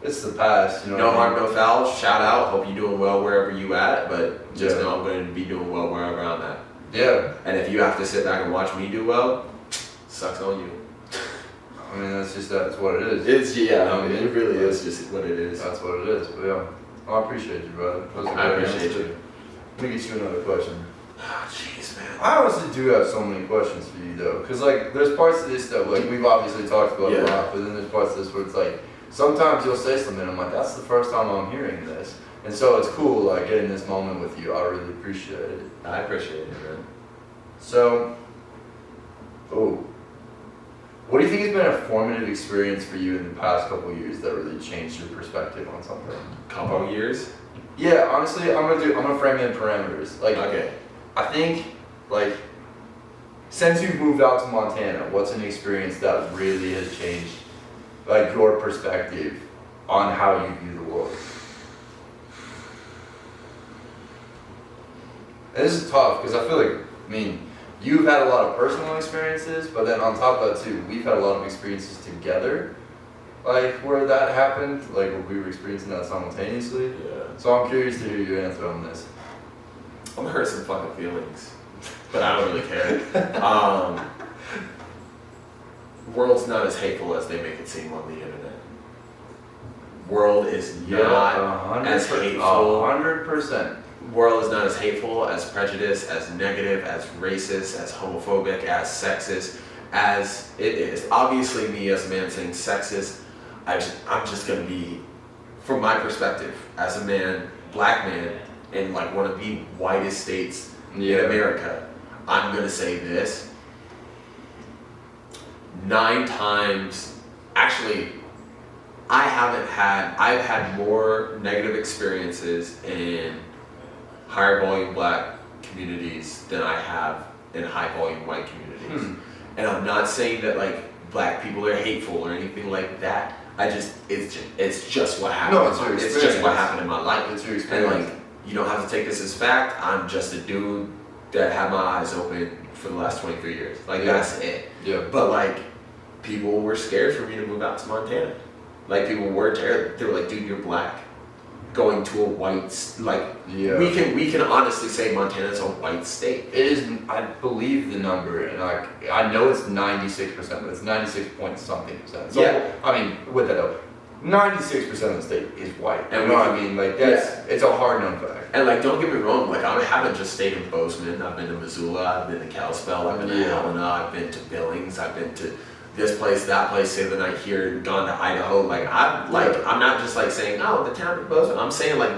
Speaker 1: It's the past, you know.
Speaker 2: No harm, no foul. Shout out. Hope you're doing well wherever you at, but just know I'm going to be doing well wherever I'm at.
Speaker 1: Yeah.
Speaker 2: And if you have to sit back and watch me do well, sucks on you.
Speaker 1: I mean, that's what it is.
Speaker 2: It really is just what it is.
Speaker 1: That's what it is. But yeah, I appreciate you, brother.
Speaker 2: I appreciate you.
Speaker 1: Let me get you another question.
Speaker 2: Jeez, man.
Speaker 1: I honestly do have so many questions for you though, because like there's parts of this that like we've obviously talked about a lot, but then there's parts of this where it's like sometimes you'll say something and I'm like, that's the first time I'm hearing this, and so it's cool like getting this moment with you. I really appreciate it.
Speaker 2: I appreciate it, man.
Speaker 1: So, what do you think has been a formative experience for you in the past couple of years that really changed your perspective on something?
Speaker 2: Couple years?
Speaker 1: Yeah, honestly, I'm gonna frame it in parameters. Like,
Speaker 2: okay.
Speaker 1: I think, like, since you've moved out to Montana, what's an experience that really has changed, like, your perspective on how you view the world? And this is tough, because I feel like, I mean, you've had a lot of personal experiences, but then on top of that too, we've had a lot of experiences together, like, where that happened, like, where we were experiencing that simultaneously.
Speaker 2: Yeah.
Speaker 1: So I'm curious to hear your answer on this.
Speaker 2: I'm gonna hurt some fucking feelings, but I don't really care. World's not as hateful as they make it seem on the internet. World is not as hateful.
Speaker 1: 100%.
Speaker 2: World is not as hateful, as prejudiced, as negative, as racist, as homophobic, as sexist as it is. Obviously, me as a man saying sexist, I'm just gonna be, from my perspective, as a man, black man, in like one of the whitest states in America, I'm gonna say this. 9 times, actually, I've had more negative experiences in higher volume black communities than I have in high volume white communities. And I'm not saying that like black people are hateful or anything like that. It's just what happened.
Speaker 1: No, it's your experience.
Speaker 2: It's just what happened in my life.
Speaker 1: It's your experience.
Speaker 2: And like, you don't have to take this as fact. I'm just a dude that had my eyes open for the last 23 years. Like, that's it.
Speaker 1: Yeah.
Speaker 2: But like, people were scared for me to move out to Montana. Like, people were terrified. They were like, dude, you're black. Going to a white, like, we can honestly say Montana's a white state.
Speaker 1: It is, I believe the number, and I know it's 96%, but it's 96 point something percent. So,
Speaker 2: yeah.
Speaker 1: I mean, with that though, 96% of the state is white.
Speaker 2: And
Speaker 1: you know what I mean? Like, it's a hard known fact.
Speaker 2: And like, don't get me wrong, like, I haven't just stayed in Bozeman. I've been to Missoula, I've been to Kalispell, I've been to Helena, I've been to Billings, I've been to this place, that place, stay the night here, gone to Idaho. Like, I'm not just like saying, oh, the town of Bozeman. I'm saying like,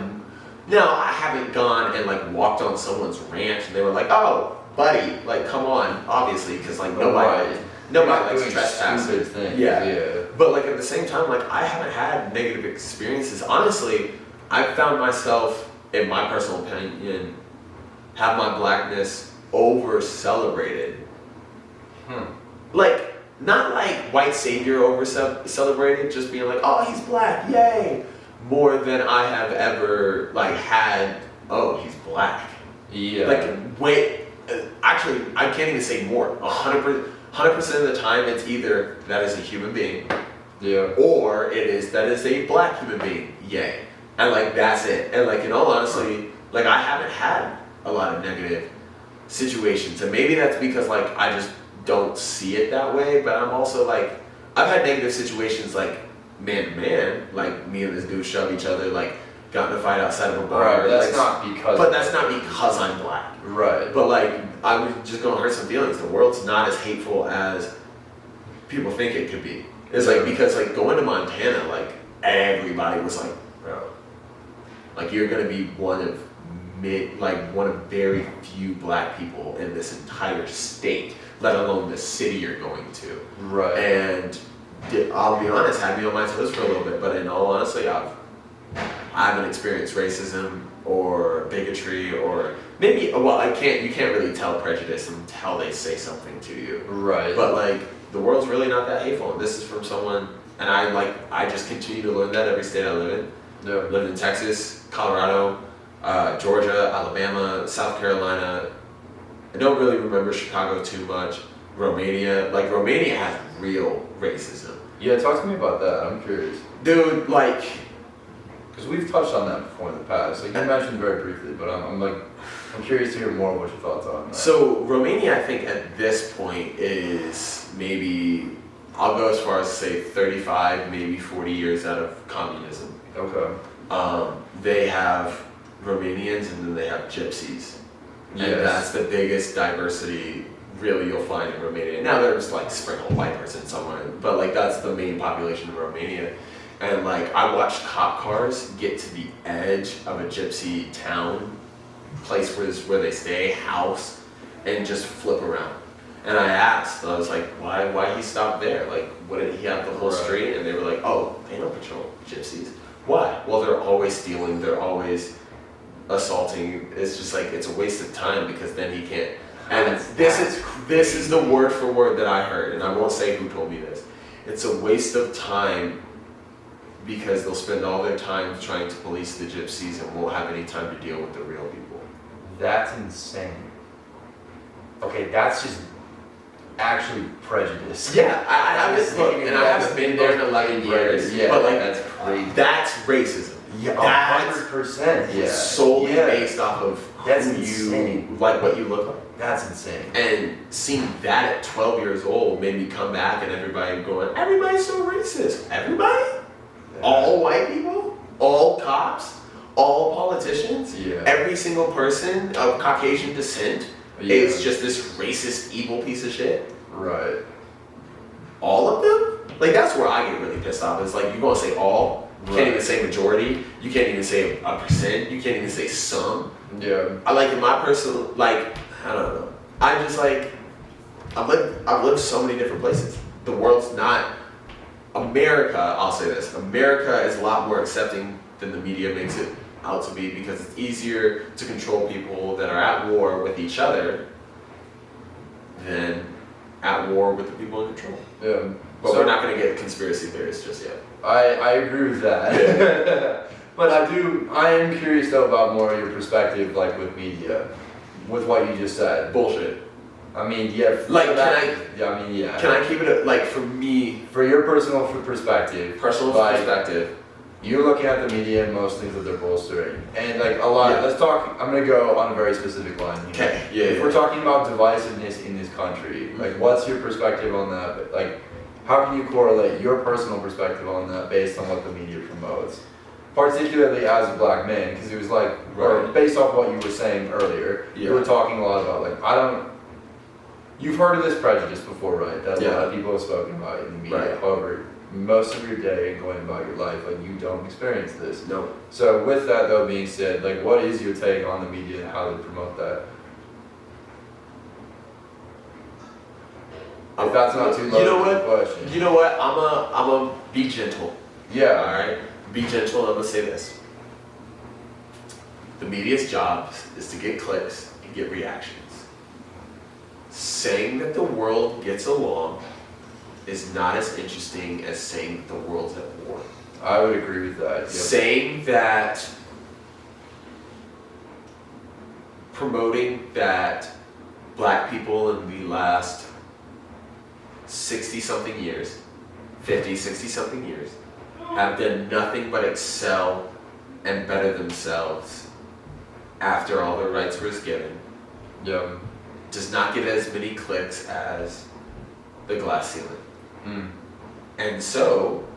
Speaker 2: no, I haven't gone and like walked on someone's ranch and they were like, oh, buddy, like, come on, obviously, because like nobody likes trespassing. Yeah. But like at the same time, like, I haven't had negative experiences. Honestly, I've found myself, in my personal opinion, have my blackness over celebrated. Like, not like white savior over celebrated, just being like, oh, he's black, yay, more than I have ever like had. Oh, he's black. Yeah. Like, wait, actually, I can't even say more. 100% of the time, it's either that is a human being, or it is that is a black human being, yay, and like that's it. And like, in all honesty, like, I haven't had a lot of negative situations, and maybe that's because like I just don't see it that way. But I'm also like, I've had negative situations like man to man, like me and this dude shove each other, like got in a fight outside of a bar.
Speaker 1: Right, that's
Speaker 2: like,
Speaker 1: not because.
Speaker 2: But that's not because I'm black.
Speaker 1: Right.
Speaker 2: But like, I was just gonna hurt some feelings. The world's not as hateful as people think it could be. It's like, because like going to Montana, like everybody was like, bro, like you're gonna be one of very few black people in this entire state, let alone the city you're going to. Right. And I'll be honest, had me on my toes for a little bit, but in all honesty, I haven't experienced racism or bigotry or maybe, well, you can't really tell prejudice until they say something to you. Right. But like, the world's really not that hateful. And this is from someone, and I just continue to learn that every state I live in. Yeah. Lived in Texas, Colorado, Georgia, Alabama, South Carolina. I don't really remember Chicago too much. Romania has real racism. Yeah, talk to me about that. I'm curious. Dude, like, because we've touched on that before in the past. Like, you mentioned very briefly, but I'm curious to hear more of what your thoughts are on that. So Romania, I think at this point is maybe, I'll go as far as to say 35, maybe 40 years out of communism. Okay. They have Romanians and then they have gypsies. And that's the biggest diversity really you'll find in Romania. Now there's like sprinkled white person somewhere, but like that's the main population of Romania. And like I watched cop cars get to the edge of a gypsy town, place where they stay, house, and just flip around. And I asked, I was like, why he stopped there? Like, what did he have the whole street? And they were like, oh, they don't patrol gypsies. Why? Well, they're always stealing, they're always assaulting. It's just like, it's a waste of time because then he can't. And this is the word for word that I heard, and I won't say who told me this. It's a waste of time because they'll spend all their time trying to police the gypsies and won't have any time to deal with the real people.
Speaker 3: That's insane. Okay, that's just actually prejudice.
Speaker 2: Yeah, I haven't been there in 11 years.
Speaker 1: Yeah,
Speaker 2: but like
Speaker 1: that's crazy.
Speaker 2: That's racism.
Speaker 3: Yeah,
Speaker 2: That's
Speaker 3: 100%.
Speaker 1: Yeah.
Speaker 2: solely based off of
Speaker 3: That's
Speaker 2: who
Speaker 3: insane.
Speaker 2: you like, what you look like.
Speaker 3: That's insane.
Speaker 2: And seeing that at 12 years old made me come back and everybody going, everybody's so racist. Everybody?
Speaker 1: Yeah.
Speaker 2: All white people? All cops? All politicians?
Speaker 1: Yeah.
Speaker 2: Every single person of Caucasian descent
Speaker 1: Yeah.
Speaker 2: is just this racist, evil piece of shit?
Speaker 1: Right.
Speaker 2: All of them? Like, that's where I get really pissed off. It's like, you're gonna say all? You can't even say majority. You can't even say a percent. You can't even say some.
Speaker 1: Yeah.
Speaker 2: I like in my personal, like, I don't know. I just like, I've lived so many different places. The world's not, America, I'll say this, America is a lot more accepting than the media makes it out to be because it's easier to control people that are at war with each other than at war with the people in control.
Speaker 1: Yeah.
Speaker 2: But we're not going to get conspiracy theorists just yet.
Speaker 1: I agree with that. But I am curious though about more of your perspective, like with media, with what you just said.
Speaker 2: Bullshit.
Speaker 1: I mean, yeah.
Speaker 2: Like,
Speaker 1: yeah.
Speaker 2: Can I keep it, like, for me,
Speaker 1: For your personal perspective,
Speaker 2: perspective,
Speaker 1: you're looking at the media and most things that they're bolstering. And like a lot, let's talk, I'm gonna go on a very specific line.
Speaker 2: Okay, yeah.
Speaker 1: If we're talking about divisiveness in this country, like what's your perspective on that? Like, how can you correlate your personal perspective on that based on what the media promotes? Particularly as a black man, because it was like, or based off what you were saying earlier, you were talking a lot about like, you've heard of this prejudice before, right? That a lot of people have spoken about it in the media.
Speaker 2: Right.
Speaker 1: However, most of your day and going about your life, like you don't experience this.
Speaker 2: No.
Speaker 1: So with that though being said, like what is your take on the media and how they promote that? If that's not too low of a question.
Speaker 2: You know what? I'm a be gentle.
Speaker 1: Yeah.
Speaker 2: Alright? Be gentle, and I'm gonna say this. The media's job is to get clicks and get reactions. Saying that the world gets along is not as interesting as saying that the world's at war.
Speaker 1: I would agree with that. Yep.
Speaker 2: Saying that, promoting that black people in the last 60-something years, 50, 60-something years, have done nothing but excel and better themselves after all their rights were given.
Speaker 1: Yeah.
Speaker 2: Does not get as many clicks as the glass ceiling. And so,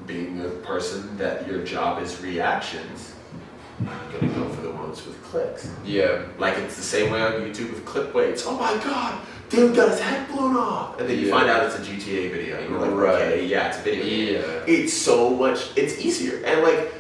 Speaker 2: being a person that your job is reactions, you're gonna go for the ones with clicks.
Speaker 1: Yeah.
Speaker 2: Like it's the same way on YouTube with clickbaits. Oh my god, dude got his head blown off. And then you find out it's a GTA video. You're like, okay, yeah, it's a video game.
Speaker 1: Yeah.
Speaker 2: It's so much, it's easier. And like,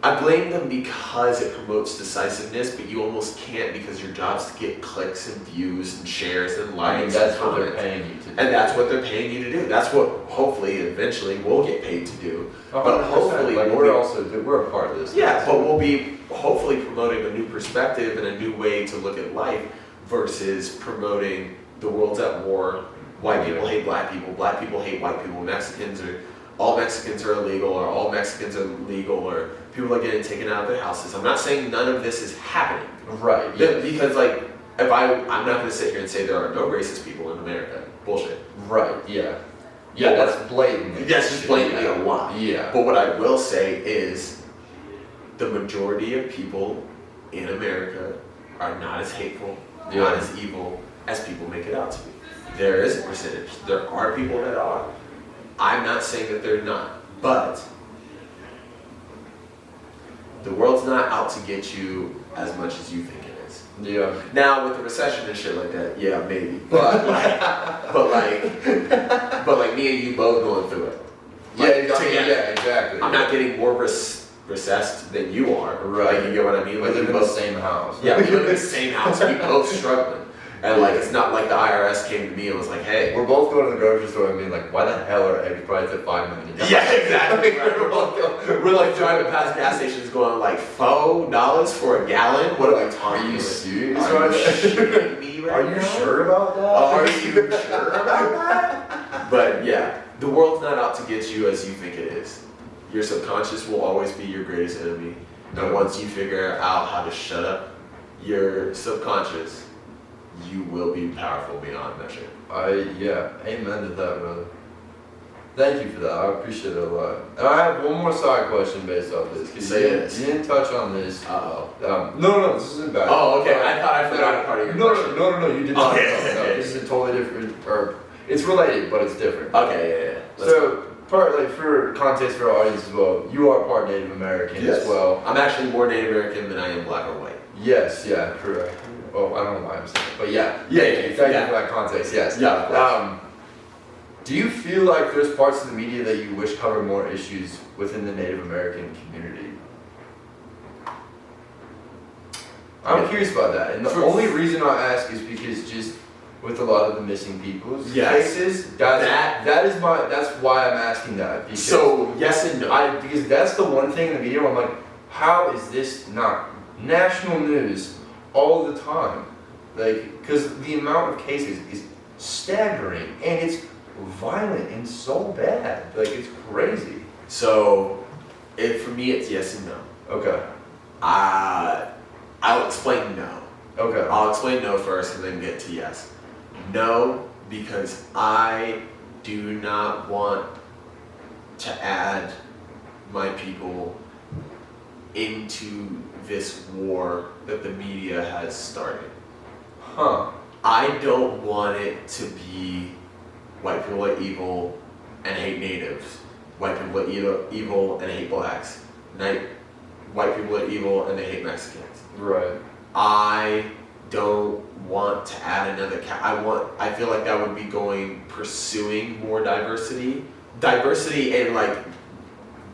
Speaker 2: I blame them because it promotes decisiveness, but you almost can't because your job's to get clicks and views and shares and likes.
Speaker 1: I mean, that's
Speaker 2: and
Speaker 1: what they're
Speaker 2: comments.
Speaker 1: paying you to do.
Speaker 2: And that's what they're paying you to do. That's what hopefully eventually we'll get paid to do.
Speaker 1: 100%.
Speaker 2: But hopefully
Speaker 1: like we're a part of this.
Speaker 2: yeah, but we'll be hopefully promoting a new perspective and a new way to look at life versus promoting the world's at war. White people hate black people hate white people, all Mexicans are illegal, or all Mexicans are legal, or people are getting taken out of their houses. I'm not saying none of this is happening.
Speaker 1: Right. Yeah.
Speaker 2: Because like, I'm not going to sit here and say there are no racist people in America. Bullshit.
Speaker 1: Right. Yeah. Yeah, that's blatant.
Speaker 2: That's just blatantly a lie.
Speaker 1: Yeah.
Speaker 2: But what I will say is the majority of people in America are not as hateful, not as evil as people make it out to be. There is a percentage. There are people that are. I'm not saying that they're not, but the world's not out to get you as much as you think it is.
Speaker 1: Yeah.
Speaker 2: Now with the recession and shit like that, yeah, maybe. But like me and you both going through it. Like,
Speaker 1: Exactly.
Speaker 2: I'm not getting more recessed than you are.
Speaker 1: Right.
Speaker 2: Like, you get what I mean?
Speaker 1: We
Speaker 2: Like,
Speaker 1: live
Speaker 2: we
Speaker 1: in the
Speaker 2: both,
Speaker 1: same house.
Speaker 2: yeah, we live in the same house. We both struggling. And like, it's not like the IRS came to me and was like, hey.
Speaker 1: We're both going to the grocery store and being like, why the hell are egg prices at $5 million?
Speaker 2: Yeah, exactly. We're like driving past gas stations going like $4 for a gallon. What are we talking
Speaker 1: Are you
Speaker 2: about?
Speaker 1: serious?
Speaker 2: Are you shitting me right
Speaker 3: Are you
Speaker 2: now?
Speaker 3: sure about that?
Speaker 2: Are you sure about that? But yeah, the world's not out to get you as you think it is. Your subconscious will always be your greatest enemy. And once you figure out how to shut up your subconscious, you will be powerful beyond measure.
Speaker 1: Amen to that, brother. Thank you for that. I appreciate it a lot. And I have one more side question based off this. 'Cause
Speaker 2: Say it.
Speaker 1: You didn't touch on this.
Speaker 2: Uh-oh.
Speaker 1: No, this isn't bad.
Speaker 2: Oh, okay. I thought I forgot a part of your question.
Speaker 1: No, you did not.
Speaker 2: Okay.
Speaker 1: No, this is a totally different, or it's related, but it's different.
Speaker 2: Okay, yeah. Let's go.
Speaker 1: So, for context for our audience as well, you are part Native American as well.
Speaker 2: I'm actually more Native American than I am black or white.
Speaker 1: Yes, yeah, correct. Oh, I don't know why I'm saying it, but yeah.
Speaker 2: Yeah,
Speaker 1: Thank you for that context, yes.
Speaker 2: Yeah, of course.
Speaker 1: Do you feel like there's parts of the media that you wish cover more issues within the Native American community? I'm curious about that, and the only reason I ask is because just with a lot of the missing people's cases, that's why I'm asking that. Because
Speaker 2: so yes and no.
Speaker 1: because that's the one thing in the media where I'm like, how is this not national news all the time? Like, because the amount of cases is staggering and it's violent and so bad. Like, it's crazy.
Speaker 2: So, for me, it's yes and no.
Speaker 1: Okay.
Speaker 2: I'll explain no.
Speaker 1: Okay.
Speaker 2: I'll explain no first and then get to yes. No, because I do not want to add my people into this war that the media has started.
Speaker 1: Huh.
Speaker 2: I don't want it to be white people are evil and hate natives. White people are evil and hate blacks. White people are evil and they hate Mexicans.
Speaker 1: Right.
Speaker 2: I don't want to add another I feel like that would be pursuing more diversity and like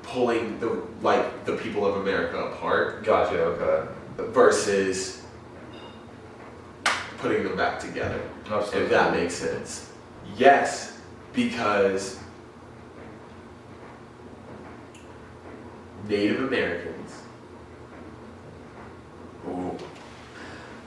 Speaker 2: pulling the people of America apart.
Speaker 1: Gotcha, okay.
Speaker 2: Versus putting them back together.
Speaker 1: Absolutely.
Speaker 2: If that makes sense. Yes, because Native Americans. Ooh.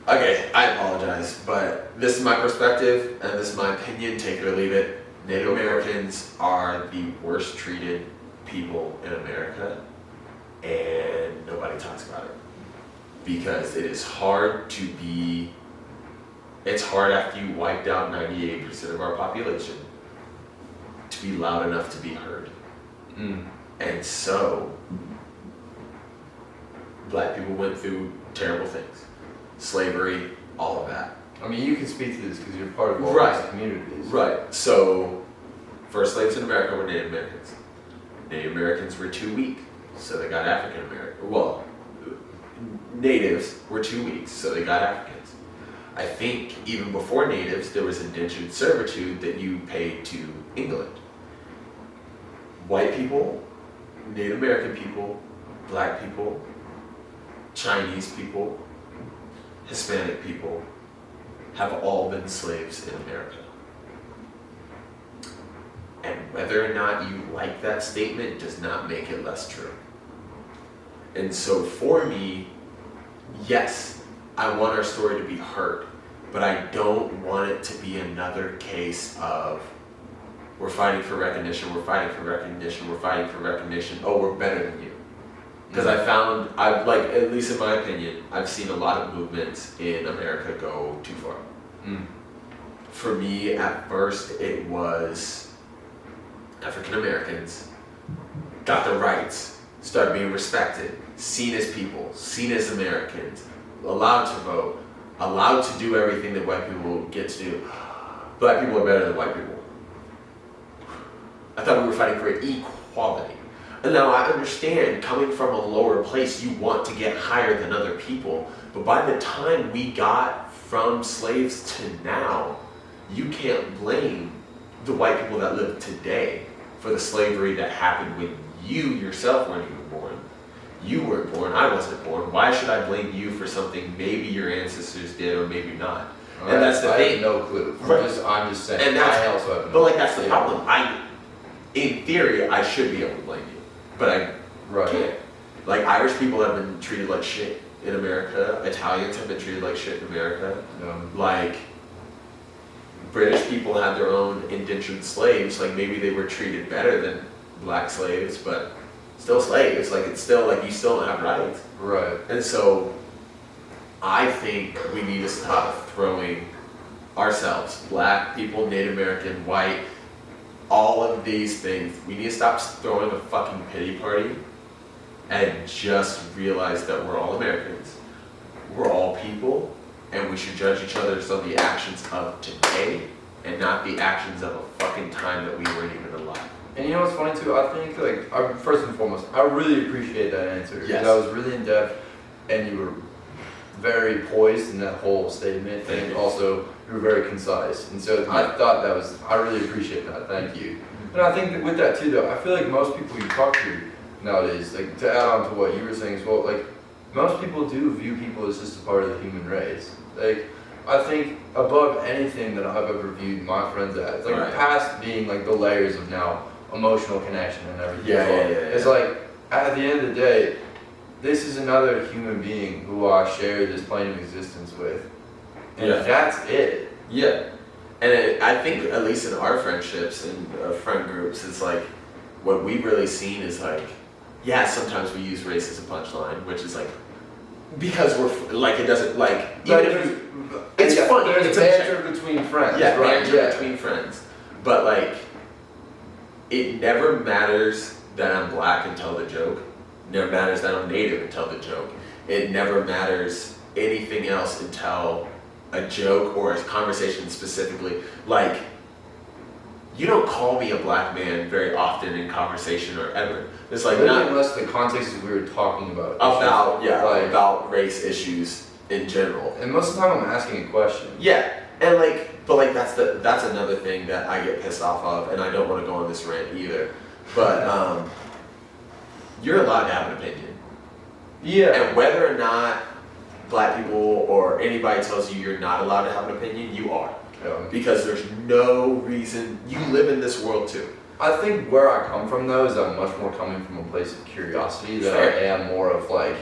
Speaker 2: Okay, I apologize, but this is my perspective and this is my opinion, take it or leave it. Native Americans are the worst treated people in America, and nobody talks about it. Because it's hard after you wiped out 98% of our population to be loud enough to be heard. And so, black people went through terrible things. Slavery, all of that.
Speaker 1: I mean, you can speak to this because you're part of all these communities.
Speaker 2: Right. So, first slaves in America were Native Americans. Native Americans were too weak, so they got African American. Well, natives were too weak, so they got Africans. I think even before natives, there was indentured servitude that you paid to England. White people, Native American people, black people, Chinese people, Hispanic people have all been slaves in America. And whether or not you like that statement does not make it less true. And so for me, yes, I want our story to be heard, but I don't want it to be another case of we're fighting for recognition, we're fighting for recognition, we're fighting for recognition, oh, we're better than you. Because at least in my opinion, I've seen a lot of movements in America go too far. For me, at first, it was African Americans got the rights, started being respected, seen as people, seen as Americans, allowed to vote, allowed to do everything that white people get to do. Black people are better than white people. I thought we were fighting for equality. And now I understand coming from a lower place, you want to get higher than other people. But by the time we got from slaves to now, you can't blame the white people that live today for the slavery that happened when you yourself weren't even born. You weren't born, I wasn't born. Why should I blame you for something maybe your ancestors did or maybe not?
Speaker 1: Right.
Speaker 2: And that's the
Speaker 1: I
Speaker 2: thing.
Speaker 1: have no clue.
Speaker 2: Right.
Speaker 1: I'm just saying.
Speaker 2: And that's,
Speaker 1: I also have no
Speaker 2: but like that's the
Speaker 1: clue.
Speaker 2: problem. In theory, I should be able to blame you, but I can't. Like Irish people have been treated like shit in America. Italians have been treated like shit in America. Like British people had their own indentured slaves. Like maybe they were treated better than black slaves, but still slaves. Like it's still like you still don't have rights.
Speaker 1: Right.
Speaker 2: And so I think we need to stop throwing ourselves, black people, Native American, white, all of these things. We need to stop throwing a fucking pity party and just realize that we're all Americans. We're all people, and we should judge each other on the actions of today and not the actions of a fucking time that we weren't even alive.
Speaker 1: And you know what's funny too? I think first and foremost, I really appreciate that answer. Because
Speaker 2: Yes.
Speaker 1: that was really in depth, and you were very poised in that whole statement,
Speaker 2: Thank
Speaker 1: and
Speaker 2: you.
Speaker 1: also you were very concise. And so I thought I really appreciate that. Thank you. And I think that with that too, though, I feel like most people you talk to nowadays, like to add on to what you were saying as well, like most people do view people as just a part of the human race. Like I think above anything that I've ever viewed my friends as, like
Speaker 2: Right.
Speaker 1: past being like the layers of now emotional connection and everything.
Speaker 2: Yeah,
Speaker 1: as well.
Speaker 2: yeah, yeah,
Speaker 1: It's
Speaker 2: yeah.
Speaker 1: like at the end of the day, this is another human being who I share this plane of existence with, and
Speaker 2: Yeah.
Speaker 1: that's it.
Speaker 2: Yeah. And I think at least in our friendships and friend groups, it's like what we've really seen is like, yeah, sometimes we use race as a punchline, which is like, because we're like, it doesn't like, even if it's funny,
Speaker 1: There's
Speaker 2: it's a
Speaker 1: banter between friends,
Speaker 2: yeah,
Speaker 1: right?
Speaker 2: banter between friends. But like, it never matters that I'm black and tell the joke. Never matters that I'm native and tell the joke. It never matters anything else until a joke or a conversation specifically. Like, you don't call me a black man very often in conversation or ever. It's like
Speaker 1: Really,
Speaker 2: not
Speaker 1: unless the context is we were talking about
Speaker 2: about race issues in general.
Speaker 1: And most of the time I'm asking a question.
Speaker 2: Yeah, and but that's another thing that I get pissed off of, and I don't want to go on this rant either. But you're allowed to have an opinion,
Speaker 1: Yeah.
Speaker 2: and whether or not black people or anybody tells you you're not allowed to have an opinion, you are, because there's no reason. You live in this world too.
Speaker 1: I think where I come from though is I'm much more coming from a place of curiosity than
Speaker 2: Fair.
Speaker 1: I am more of like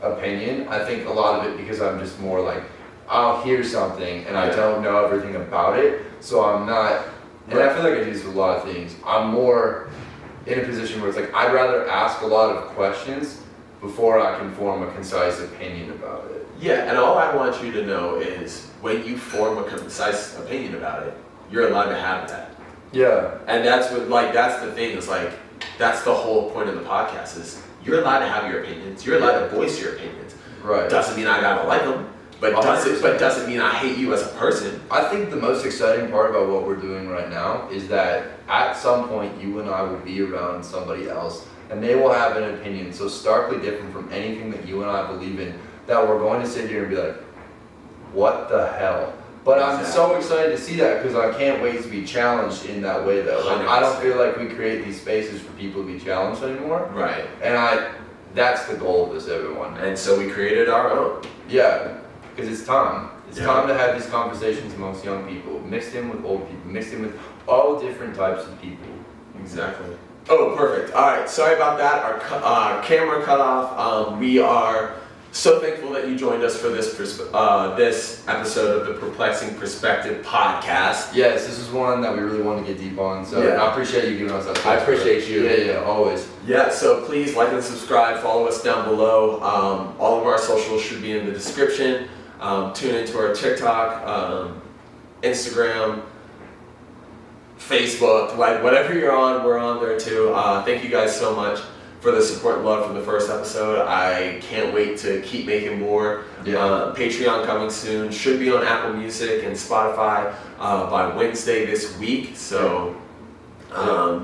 Speaker 1: opinion. I think a lot of it because I'm just more like I'll hear something and I
Speaker 2: Yeah.
Speaker 1: don't know everything about it, so I'm not. And I feel like I do this with a lot of things. I'm more in a position where it's like I'd rather ask a lot of questions before I can form a concise opinion about it.
Speaker 2: Yeah, and all I want you to know is when you form a concise opinion about it, you're allowed to have that.
Speaker 1: Yeah.
Speaker 2: And that's that's the thing, is like, that's the whole point of the podcast is you're allowed to have your opinions. You're allowed to voice your opinions.
Speaker 1: Right.
Speaker 2: Doesn't mean I gotta like them, but doesn't mean I hate you as a person.
Speaker 1: I think the most exciting part about what we're doing right now is that at some point you and I will be around somebody else and they will have an opinion so starkly different from anything that you and I believe in that we're going to sit here and be like, what the hell? But I'm so excited to see that because I can't wait to be challenged in that way though. Like, I don't feel like we create these spaces for people to be challenged anymore.
Speaker 2: Right.
Speaker 1: And that's the goal of this, everyone.
Speaker 2: And so we created our own.
Speaker 1: Yeah, because it's time. It's
Speaker 2: Yeah.
Speaker 1: time to have these conversations amongst young people, mixed in with old people, mixed in with all different types of people.
Speaker 2: Exactly. Oh, perfect. All right. Sorry about that. Our camera cut off. We are so thankful that you joined us for this this episode of the Perplexing Perspective podcast.
Speaker 1: Yes, this is one that we really want to get deep on, so
Speaker 2: Yeah.
Speaker 1: I appreciate you giving us that.
Speaker 2: I appreciate you.
Speaker 1: Yeah, always.
Speaker 2: Yeah, so please like and subscribe, follow us down below. All of our socials should be in the description. Tune into our TikTok, Instagram, Facebook, like whatever you're on, we're on there too. Thank you guys so much for the support and love from the first episode. I can't wait to keep making more.
Speaker 1: Yeah.
Speaker 2: Patreon coming soon. Should be on Apple Music and Spotify by Wednesday this week. So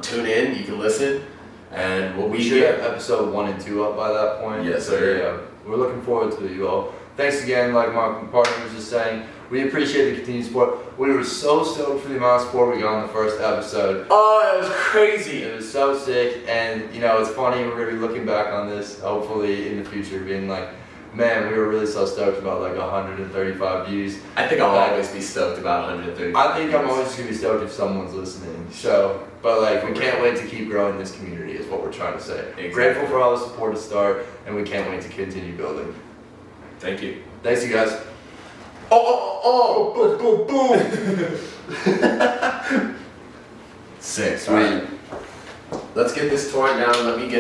Speaker 2: tune in, you can listen. and we'll
Speaker 1: We
Speaker 2: be
Speaker 1: should have
Speaker 2: here.
Speaker 1: episode 1 and 2 up by that point.
Speaker 2: Yes,
Speaker 1: So,
Speaker 2: sir.
Speaker 1: yeah, we're looking forward to you all. Thanks again, like my partner was just saying. We appreciate the continued support. We were so stoked for the amount of support we got on the first episode.
Speaker 2: Oh, it was crazy.
Speaker 1: It was so sick, and you know, it's funny, we're gonna be looking back on this, hopefully in the future, being like, man, we were really so stoked about like 135 views.
Speaker 2: I think I'll always be stoked about 130.
Speaker 1: I think I'm always gonna be stoked if someone's listening. So, but like, we can't wait to keep growing this community, is what we're trying to say.
Speaker 2: Exactly.
Speaker 1: Grateful for all the support to start, and we can't wait to continue building.
Speaker 2: Thank you.
Speaker 1: Thanks, you guys.
Speaker 2: Boom, boom, boom. Sick.
Speaker 1: Sweet.
Speaker 2: Let's get this torn down. Let me get